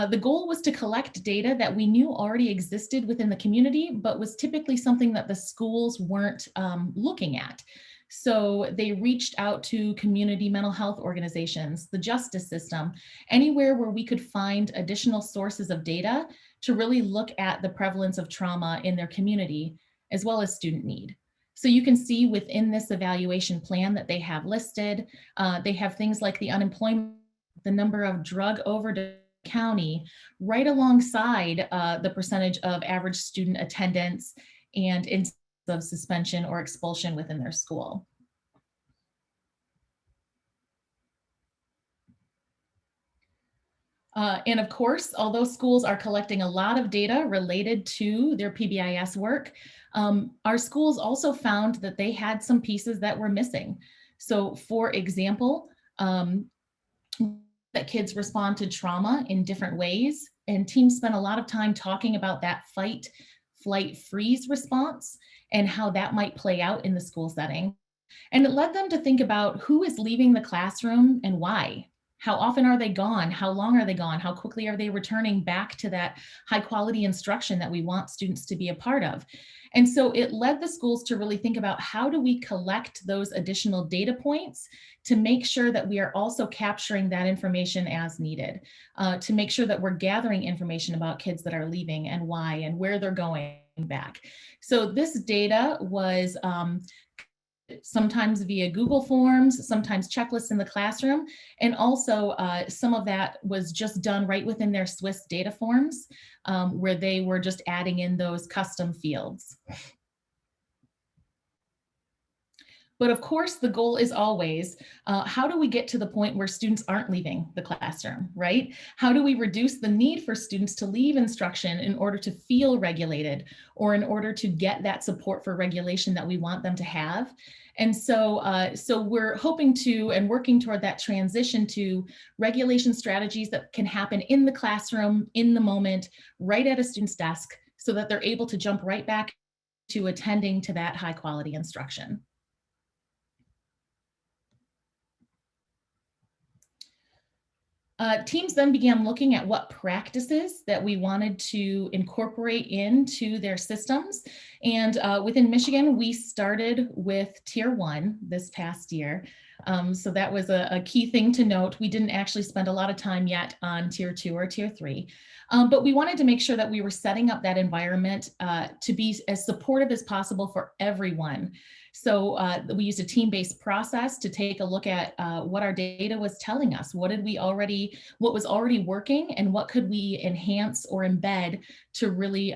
the goal was to collect data that we knew already existed within the community, but was typically something that the schools weren't looking at. So they reached out to community mental health organizations, the justice system, anywhere where we could find additional sources of data to really look at the prevalence of trauma in their community, as well as student need. So you can see within this evaluation plan that they have listed, they have things like the unemployment, the number of drug overdose county, right alongside the percentage of average student attendance and instances of suspension or expulsion within their school. And of course, although schools are collecting a lot of data related to their PBIS work, our schools also found that they had some pieces that were missing. So for example, that kids respond to trauma in different ways, and teams spent a lot of time talking about that fight, flight, freeze response and how that might play out in the school setting. And it led them to think about who is leaving the classroom and why. How often are they gone? How long are they gone? How quickly are they returning back to that high quality instruction that we want students to be a part of? And so it led the schools to really think about how do we collect those additional data points to make sure that we are also capturing that information as needed, to make sure that we're gathering information about kids that are leaving and why and where they're going back. So this data was sometimes via Google Forms, sometimes checklists in the classroom, and also some of that was just done right within their Swiss data forms, where they were just adding in those custom fields. But of course, the goal is always, how do we get to the point where students aren't leaving the classroom, right? How do we reduce the need for students to leave instruction in order to feel regulated or in order to get that support for regulation that we want them to have? And so, so we're hoping to and working toward that transition to regulation strategies that can happen in the classroom, in the moment, right at a student's desk, so that they're able to jump right back to attending to that high quality instruction. Teams then began looking at what practices that we wanted to incorporate into their systems. And within Michigan, we started with Tier 1 this past year. So that was a key thing to note. We didn't actually spend a lot of time yet on Tier 2 or Tier 3. But we wanted to make sure that we were setting up that environment to be as supportive as possible for everyone. So we used a team-based process to take a look at what our data was telling us. What was already working, and what could we enhance or embed to really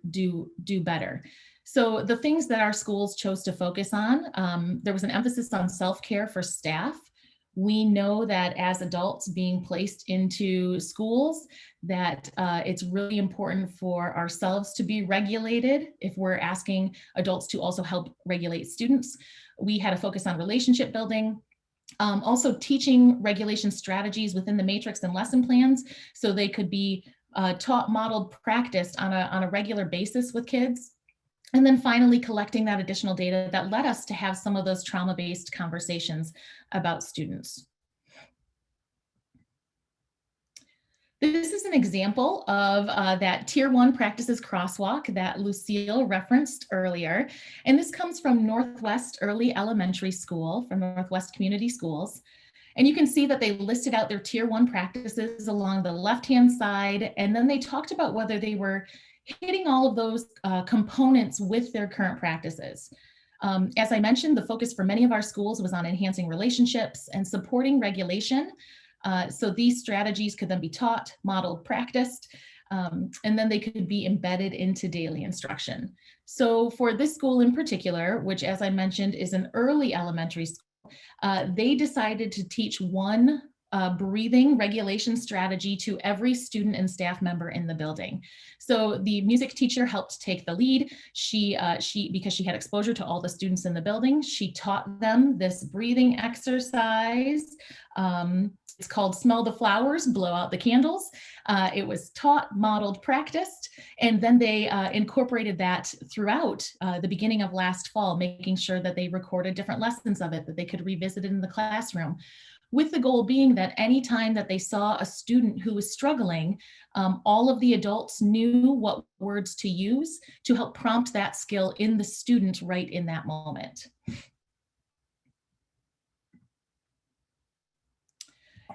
do better. So the things that our schools chose to focus on, there was an emphasis on self-care for staff. We know that as adults being placed into schools, that it's really important for ourselves to be regulated if we're asking adults to also help regulate students. We had a focus on relationship building. Also teaching regulation strategies within the matrix and lesson plans so they could be taught, modeled, practiced on a regular basis with kids. And then finally collecting that additional data that led us to have some of those trauma-based conversations about students. This is an example of that Tier 1 practices crosswalk that Lucille referenced earlier. And this comes from Northwest Early Elementary School, from Northwest Community Schools. And you can see that they listed out their Tier 1 practices along the left-hand side, and then they talked about whether they were hitting all of those components with their current practices. As I mentioned, the focus for many of our schools was on enhancing relationships and supporting regulation. So these strategies could then be taught, modeled, practiced, and then they could be embedded into daily instruction. So for this school in particular, which as I mentioned is an early elementary school, they decided to teach one breathing regulation strategy to every student and staff member in the building. So the music teacher helped take the lead. Because she had exposure to all the students in the building, she taught them this breathing exercise. It's called Smell the Flowers, Blow Out the Candles. It was taught, modeled, practiced, and then they incorporated that throughout the beginning of last fall, making sure that they recorded different lessons of it that they could revisit in the classroom, with the goal being that anytime that they saw a student who was struggling, all of the adults knew what words to use to help prompt that skill in the student right in that moment.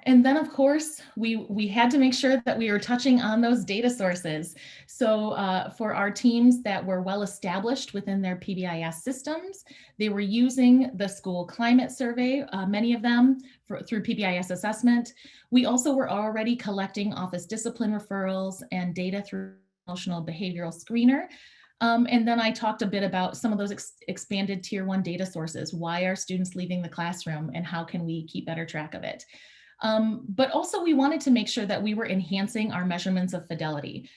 And then, of course, we had to make sure that we were touching on those data sources. So for our teams that were well established within their PBIS systems, they were using the school climate survey, many of them through PBIS assessment. We also were already collecting office discipline referrals and data through emotional behavioral screener. And then I talked a bit about some of those expanded Tier 1 data sources. Why are students leaving the classroom and how can we keep better track of it? But also we wanted to make sure that we were enhancing our measurements of fidelity.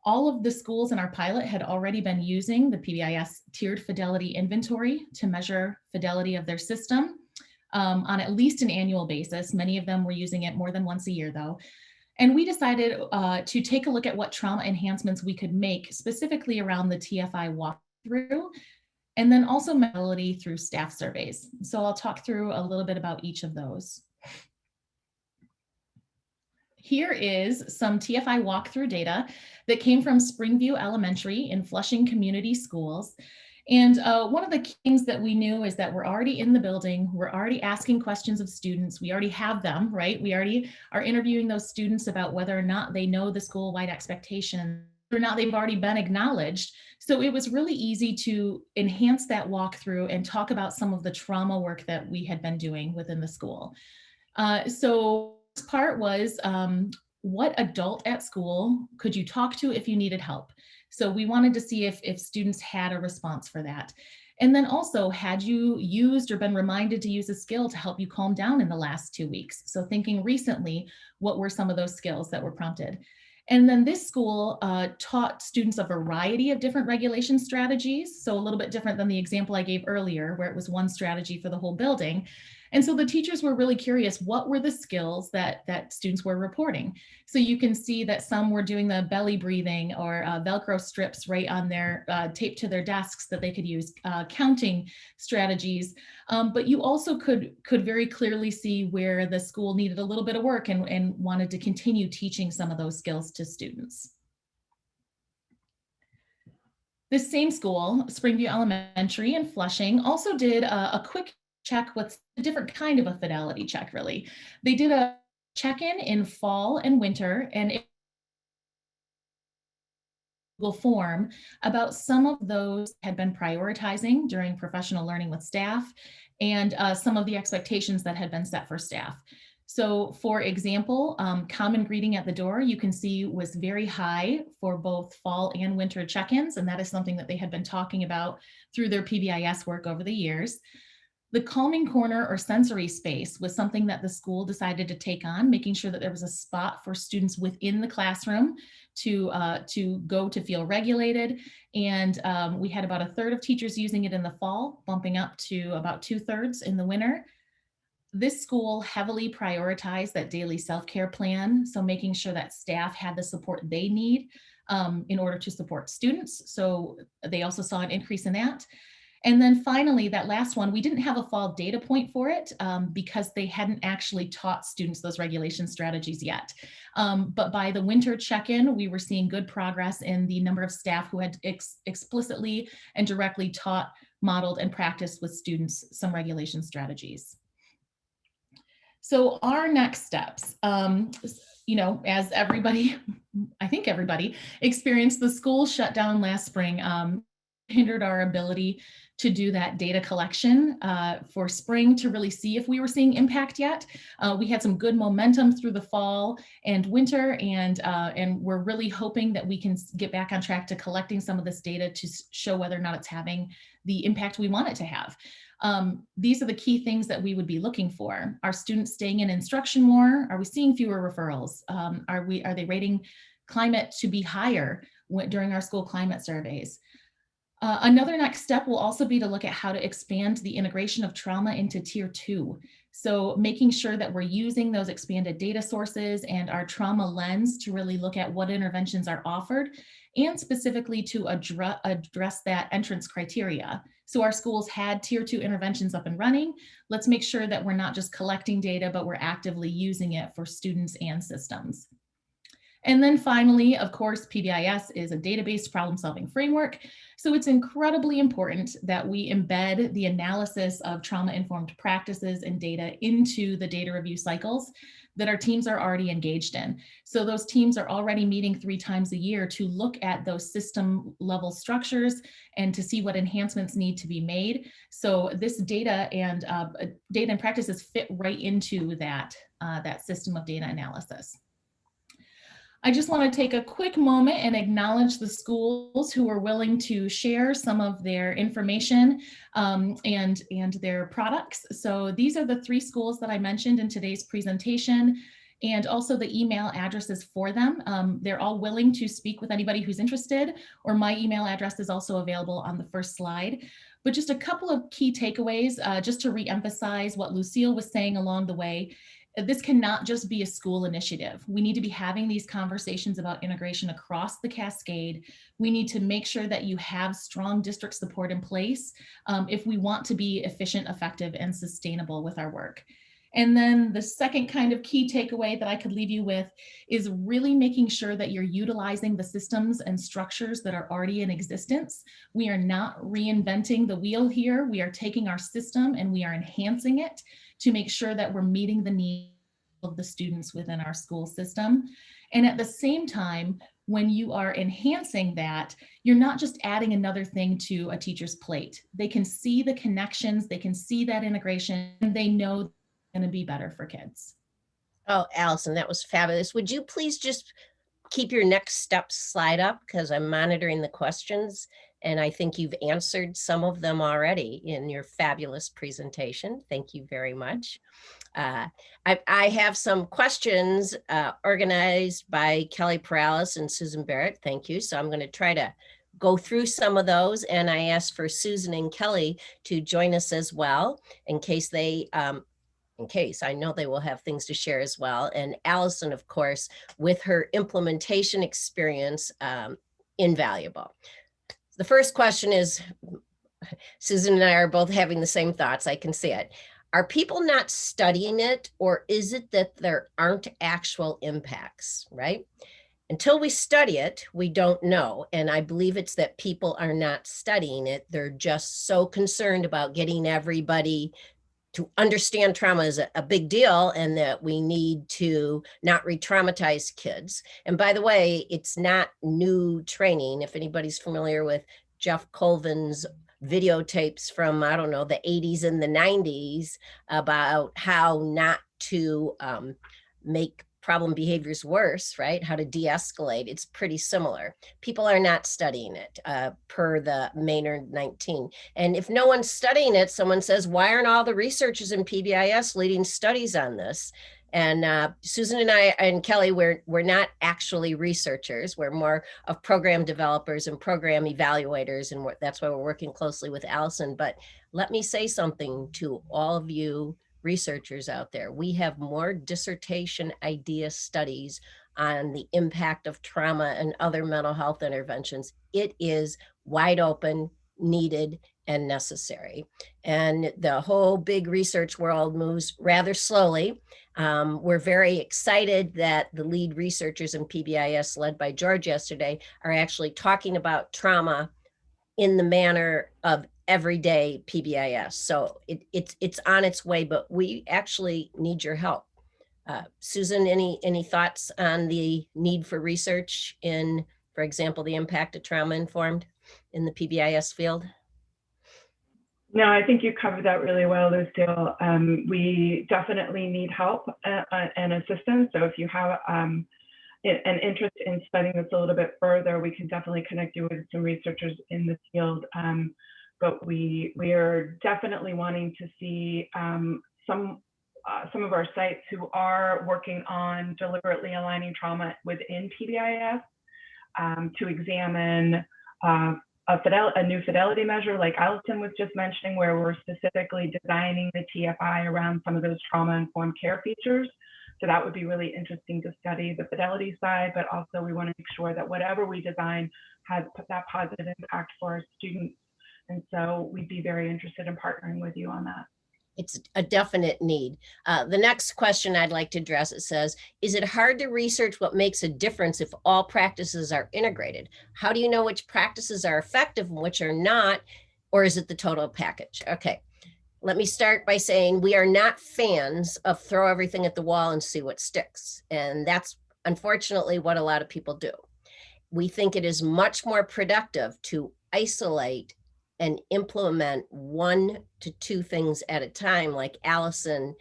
All of the schools in our pilot had already been using the PBIS tiered fidelity inventory to measure fidelity of their system on at least an annual basis. Many of them were using it more than once a year though. And we decided to take a look at what trauma enhancements we could make specifically around the TFI walkthrough, and then also fidelity through staff surveys. So I'll talk through a little bit about each of those. Here is some TFI walkthrough data that came from Springview Elementary in Flushing Community Schools. And one of the things that we knew is that we're already in the building, we're already asking questions of students, we already have them, right? We already are interviewing those students about whether or not they know the school-wide expectation, or not they've already been acknowledged. So it was really easy to enhance that walkthrough and talk about some of the trauma work that we had been doing within the school. So this part was what adult at school could you talk to if you needed help? So we wanted to see if students had a response for that. And then also, had you used or been reminded to use a skill to help you calm down in the last 2 weeks? So thinking recently, what were some of those skills that were prompted? And then this school taught students a variety of different regulation strategies. So a little bit different than the example I gave earlier, where it was one strategy for the whole building. And so the teachers were really curious, what were the skills that students were reporting? So you can see that some were doing the belly breathing or Velcro strips right on their taped to their desks that they could use, counting strategies. But you also could very clearly see where the school needed a little bit of work and wanted to continue teaching some of those skills to students. This same school, Springview Elementary in Flushing, also did a quick check with a different kind of a fidelity check, really. They did a check-in in fall and winter, and it will form about some of those had been prioritizing during professional learning with staff and some of the expectations that had been set for staff. So for example, common greeting at the door, you can see was very high for both fall and winter check-ins, and that is something that they had been talking about through their PBIS work over the years. The calming corner or sensory space was something that the school decided to take on, making sure that there was a spot for students within the classroom to go to feel regulated. And we had about 1/3 of teachers using it in the fall, bumping up to about 2/3 in the winter. This school heavily prioritized that daily self-care plan, so making sure that staff had the support they need in order to support students. So they also saw an increase in that. And then finally, that last one, we didn't have a fall data point for it because they hadn't actually taught students those regulation strategies yet. But by the winter check-in, we were seeing good progress in the number of staff who had explicitly and directly taught, modeled, and practiced with students some regulation strategies. So our next steps, you know, as everybody, I think everybody experienced, the school shut down last spring, hindered our ability to do that data collection for spring to really see if we were seeing impact yet. We had some good momentum through the fall and winter, and we're really hoping that we can get back on track to collecting some of this data to show whether or not it's having the impact we want it to have. These are the key things that we would be looking for. Are students staying in instruction more? Are we seeing fewer referrals? Are they rating climate to be higher during our school climate surveys? Another next step will also be to look at how to expand the integration of trauma into Tier 2. So making sure that we're using those expanded data sources and our trauma lens to really look at what interventions are offered, and specifically to address that entrance criteria. So our schools had Tier 2 interventions up and running. Let's make sure that we're not just collecting data, but we're actively using it for students and systems. And then finally, of course, PBIS is a database problem-solving framework. So it's incredibly important that we embed the analysis of trauma-informed practices and data into the data review cycles that our teams are already engaged in. So those teams are already meeting 3 times a year to look at those system level structures and to see what enhancements need to be made. So this data and practices fit right into that system of data analysis. I just want to take a quick moment and acknowledge the schools who are willing to share some of their information and their products. So these are the 3 schools that I mentioned in today's presentation, and also the email addresses for them. They're all willing to speak with anybody who's interested, or my email address is also available on the first slide. But just a couple of key takeaways, just to reemphasize what Lucille was saying along the way. This cannot just be a school initiative. We need to be having these conversations about integration across the Cascade. We need to make sure that you have strong district support in place if we want to be efficient, effective, and sustainable with our work. And then the second kind of key takeaway that I could leave you with is really making sure that you're utilizing the systems and structures that are already in existence. We are not reinventing the wheel here. We are taking our system and we are enhancing it to make sure that we're meeting the needs of the students within our school system. And at the same time, when you are enhancing that, you're not just adding another thing to a teacher's plate. They can see the connections, they can see that integration, and they know it's going to be better for kids. Oh, Allison, that was fabulous. Would you please just keep your next steps slide up, because I'm monitoring the questions and I think you've answered some of them already in your fabulous presentation. Thank you very much. I have some questions organized by Kelly Perales and Susan Barrett. Thank you. So I'm going to try to go through some of those, and I asked for Susan and Kelly to join us as well in case I know they will have things to share as well. And Allison, of course, with her implementation experience, invaluable. The first question is, Susan and I are both having the same thoughts. I can see it. Are people not studying it, or is it that there aren't actual impacts, right? Until we study it, we don't know. And I believe it's that people are not studying it. They're just so concerned about getting everybody to understand trauma is a big deal, and that we need to not re-traumatize kids. And by the way, it's not new training. If anybody's familiar with Jeff Colvin's videotapes from, I don't know, the 80s and the 90s about how not to make problem behaviors worse, right? How to de-escalate. It's pretty similar. People are not studying it per the Maynard 19. And if no one's studying it, someone says, why aren't all the researchers in PBIS leading studies on this? And Susan and I and Kelly, we're not actually researchers. We're more of program developers and program evaluators. And that's why we're working closely with Allison. But let me say something to all of you researchers out there. We have more dissertation idea studies on the impact of trauma and other mental health interventions. It is wide open, needed, and necessary. And the whole big research world moves rather slowly. We're very excited that the lead researchers in PBIS, led by George yesterday, are actually talking about trauma in the manner of everyday PBIS. So it's on its way, but we actually need your help. Susan, any thoughts on the need for research in, for example, the impact of trauma informed in the PBIS field? No, I think you covered that really well, Lucille. We definitely need help and assistance. So if you have an interest in studying this a little bit further, we can definitely connect you with some researchers in the field. But we are definitely wanting to see some of our sites who are working on deliberately aligning trauma within PBIS to examine a new fidelity measure, like Allison was just mentioning, where we're specifically designing the TFI around some of those trauma-informed care features. So that would be really interesting to study the fidelity side, but also we want to make sure that whatever we design has that positive impact for our students. And so we'd be very interested in partnering with you on that. It's a definite need. The next question I'd like to address, it says, is it hard to research what makes a difference if all practices are integrated? How do you know which practices are effective and which are not, or is it the total package? Okay, let me start by saying we are not fans of throw everything at the wall and see what sticks. And that's unfortunately what a lot of people do. We think it is much more productive to isolate and implement 1 to 2 things at a time, like Allison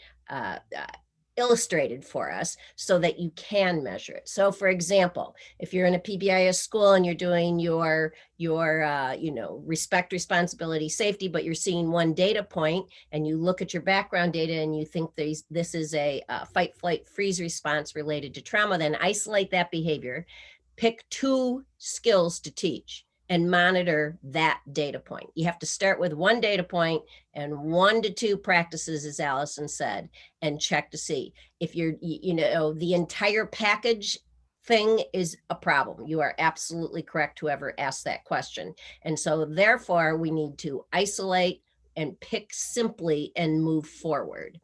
illustrated for us so that you can measure it. So for example, if you're in a PBIS school and you're doing your respect, responsibility, safety, but you're seeing one data point and you look at your background data and you think this is a fight, flight, freeze response related to trauma, then isolate that behavior, pick 2 skills to teach and monitor that data point. You have to start with 1 data point and 1 to 2 practices, as Allison said, and check to see if you're, the entire package thing is a problem. You are absolutely correct, whoever asked that question. And so therefore we need to isolate and pick simply and move forward.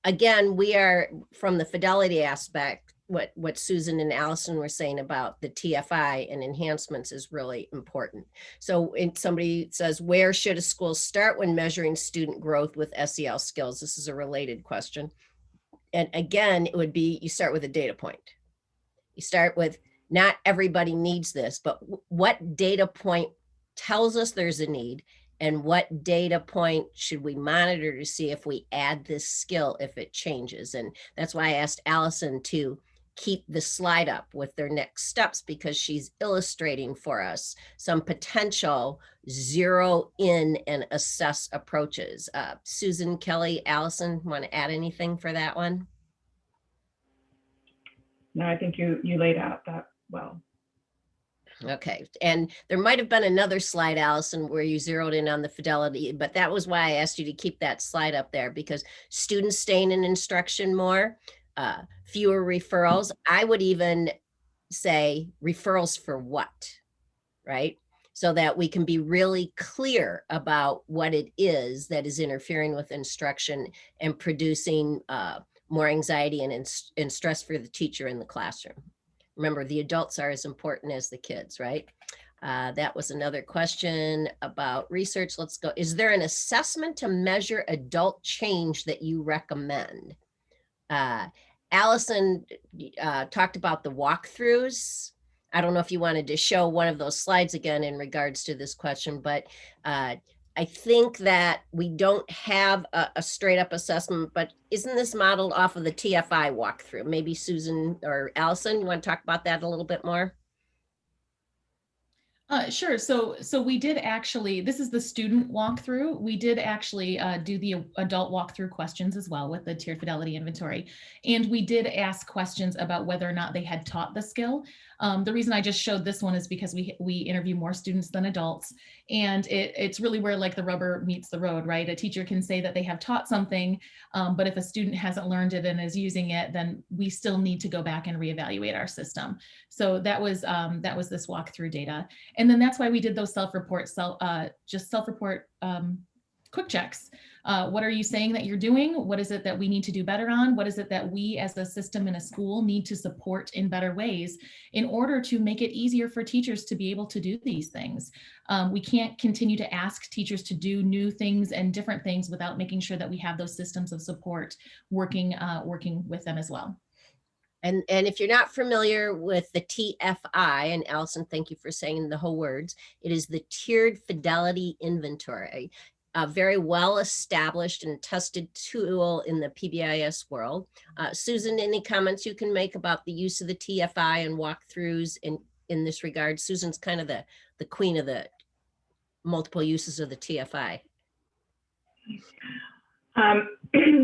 Again, we are, from the fidelity aspect, what Susan and Allison were saying about the TFI and enhancements is really important. So somebody says, where should a school start when measuring student growth with SEL skills? This is a related question. And again, it would be, you start with a data point. You start with, not everybody needs this, but what data point tells us there's a need, and what data point should we monitor to see if we add this skill, if it changes. And that's why I asked Allison to keep the slide up with their next steps, because she's illustrating for us some potential zero in and assess approaches. Susan, Kelly, Allison, want to add anything for that one? No, I think you laid out that well. Okay, and there might have been another slide, Allison, where you zeroed in on the fidelity, but that was why I asked you to keep that slide up there, because students staying in instruction more, fewer referrals. I would even say referrals for what, right? So that we can be really clear about what it is that is interfering with instruction and producing more anxiety and stress for the teacher in the classroom. Remember, the adults are as important as the kids, right? That was another question about research. Let's go. Is there an assessment to measure adult change that you recommend? Allison talked about the walkthroughs. I don't know if you wanted to show one of those slides again in regards to this question, but I think that we don't have a straight up assessment, but isn't this modeled off of the TFI walkthrough? Maybe Susan or Allison, you want to talk about that a little bit more? Sure. So we did actually, this is the student walkthrough. We did actually do the adult walkthrough questions as well with the tiered fidelity inventory. And we did ask questions about whether or not they had taught the skill. The reason I just showed this one is because we interview more students than adults. And it's really where like the rubber meets the road, right? A teacher can say that they have taught something, but if a student hasn't learned it and is using it, then we still need to go back and reevaluate our system. So that was this walkthrough data. And then that's why we did those self-report, quick checks. What are you saying that you're doing? What is it that we need to do better on? What is it that we as a system in a school need to support in better ways in order to make it easier for teachers to be able to do these things? We can't continue to ask teachers to do new things and different things without making sure that we have those systems of support working with them as well. And if you're not familiar with the TFI, and Allison, thank you for saying the whole words, it is the Tiered Fidelity Inventory, a very well established and tested tool in the PBIS world. Susan, any comments you can make about the use of the TFI and walkthroughs in this regard? Susan's kind of the queen of the multiple uses of the TFI.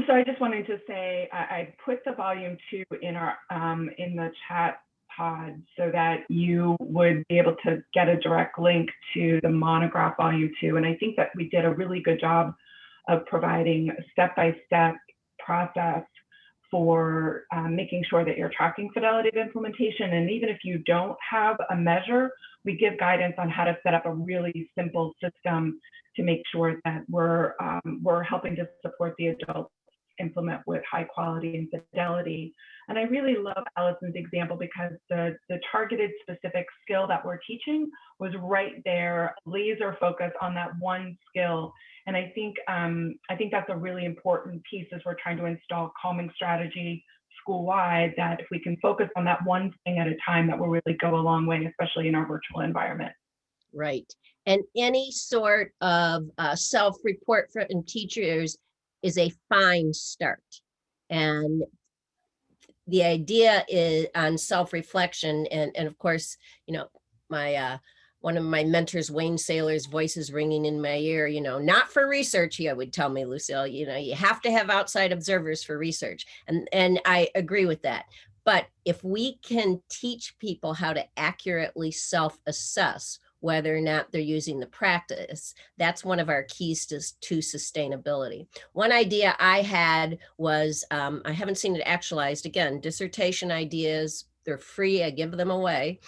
So I just wanted to say I put the volume 2 in our in the chat pod so that you would be able to get a direct link to the monograph volume 2. And I think that we did a really good job of providing a step-by-step process for making sure that you're tracking fidelity of implementation. And even if you don't have a measure, we give guidance on how to set up a really simple system to make sure that we're helping to support the adults implement with high quality and fidelity. And I really love Allison's example because the targeted specific skill that we're teaching was right there, laser focus on that one skill. And I think that's a really important piece as we're trying to install calming strategy school-wide, that if we can focus on that one thing at a time, that will really go a long way, especially in our virtual environment. Right. And any sort of self-report from teachers is a fine start. And the idea is on self-reflection, and of course, you know, my one of my mentors, Wayne Saylor's voice is ringing in my ear, you know, not for research, he would tell me, Lucille, you know, you have to have outside observers for research. And I agree with that. But if we can teach people how to accurately self-assess whether or not they're using the practice, that's one of our keys to sustainability. One idea I had was, I haven't seen it actualized, again, dissertation ideas, they're free, I give them away.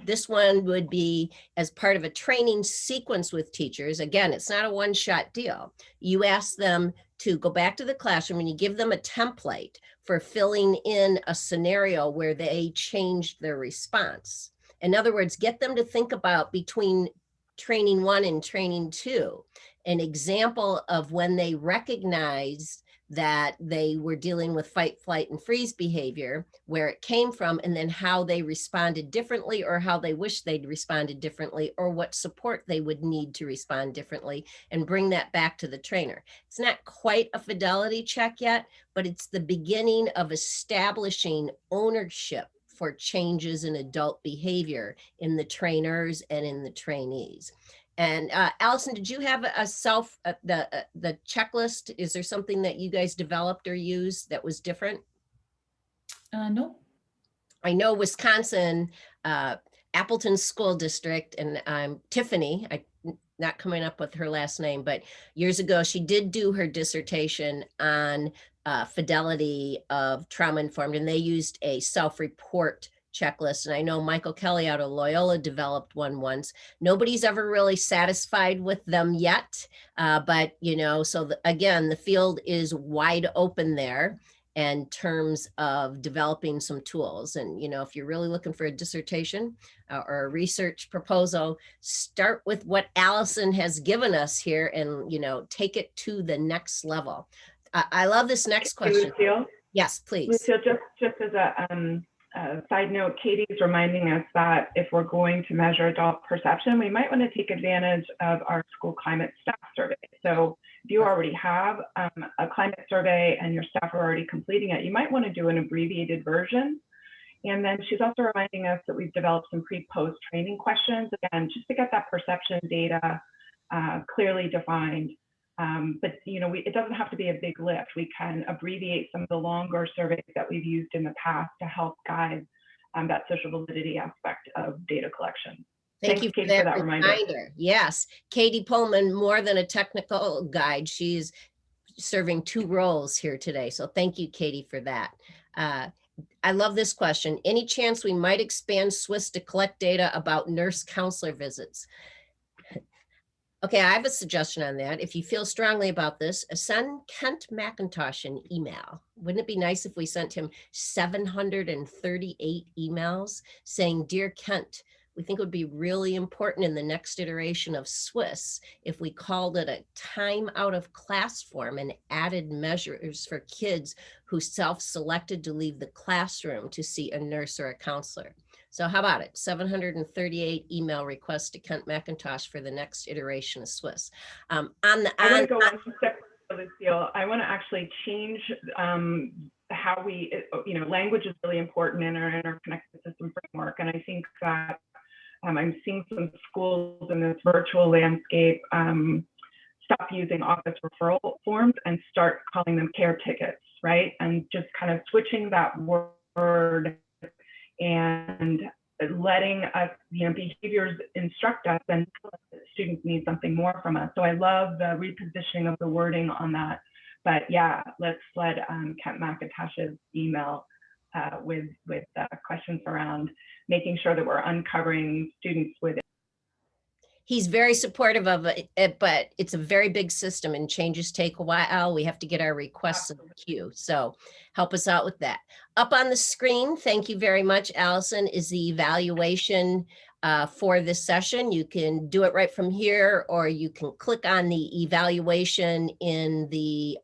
This one would be as part of a training sequence with teachers. Again, it's not a one-shot deal. You ask them to go back to the classroom and you give them a template for filling in a scenario where they changed their response. In other words, get them to think about between training 1 and training 2, an example of when they recognized that they were dealing with fight, flight, and freeze behavior, where it came from, and then how they responded differently, or how they wish they'd responded differently, or what support they would need to respond differently, and bring that back to the trainer. It's not quite a fidelity check yet, but it's the beginning of establishing ownership for changes in adult behavior in the trainers and in the trainees. And Allison, did you have a the checklist? Is there something that you guys developed or used that was different? No. I know Wisconsin, Appleton School District, and Tiffany, I'm not coming up with her last name, but years ago, she did do her dissertation on fidelity of trauma-informed, and they used a self-report checklist. And I know Michael Kelly out of Loyola developed one once. Nobody's ever really satisfied with them yet. But, you know, so again, the field is wide open there in terms of developing some tools. And, you know, if you're really looking for a dissertation or a research proposal, start with what Allison has given us here and, you know, take it to the next level. I love this next question. Lucille? Yes, please. Lucille, just as a side note, Katie's reminding us that if we're going to measure adult perception, we might want to take advantage of our school climate staff survey. So if you already have a climate survey and your staff are already completing it, you might want to do an abbreviated version. And then she's also reminding us that we've developed some pre-post training questions, again, just to get that perception data clearly defined. But you know, it doesn't have to be a big lift. We can abbreviate some of the longer surveys that we've used in the past to help guide that social validity aspect of data collection. Thank you, Katie, for that reminder. Yes, Katie Pullman, more than a technical guide, she's serving 2 roles here today. So thank you, Katie, for that. I love this question. Any chance we might expand SWIS to collect data about nurse counselor visits? Okay, I have a suggestion on that. If you feel strongly about this, send Kent McIntosh an email. Wouldn't it be nice if we sent him 738 emails saying, "Dear Kent, we think it would be really important in the next iteration of SWIS if we called it a time out of class form and added measures for kids who self-selected to leave the classroom to see a nurse or a counselor." So how about it? 738 email requests to Kent McIntosh for the next iteration of SWIS. I want to go one step further, Lucille. I want to actually change how we, you know, language is really important in our interconnected system framework. And I think that I'm seeing some schools in this virtual landscape stop using office referral forms and start calling them care tickets, right? And just kind of switching that word and letting us, you know, behaviors instruct us and students need something more from us. So I love the repositioning of the wording on that. But yeah, let's let Kent McIntosh's email with questions around making sure that we're uncovering students with it. He's very supportive of it, but it's a very big system and changes take a while. We have to get our requests in the queue. So help us out with that. Up on the screen, thank you very much, Allison, is the evaluation for this session. You can do it right from here, or you can click on the evaluation in the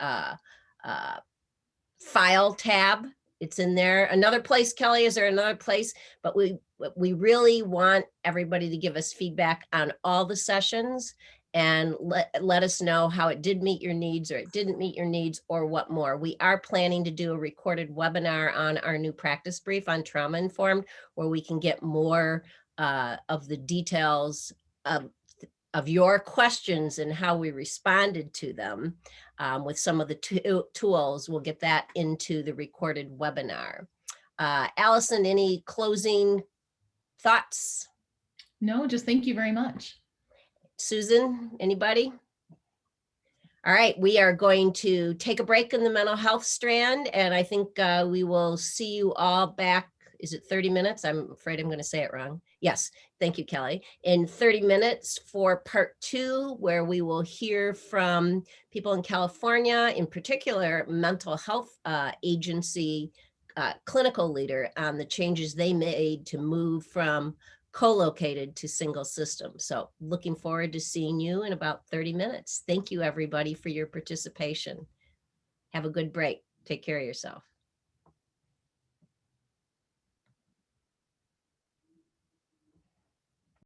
file tab. It's in there. Another place, Kelly, is there another place? But we really want everybody to give us feedback on all the sessions and let us know how it did meet your needs or it didn't meet your needs or what more. We are planning to do a recorded webinar on our new practice brief on trauma informed, where we can get more of the details of your questions and how we responded to them with some of the tools. We'll get that into the recorded webinar. Allison, any closing thoughts? No, just thank you very much. Susan, anybody? All right, we are going to take a break in the mental health strand, and I think we will see you all back. Is it 30 minutes? I'm afraid I'm going to say it wrong. Yes, thank you, Kelly. In 30 minutes for part 2, where we will hear from people in California, in particular, mental health agency clinical leader on the changes they made to move from co-located to single system. So looking forward to seeing you in about 30 minutes. Thank you, everybody, for your participation. Have a good break. Take care of yourself.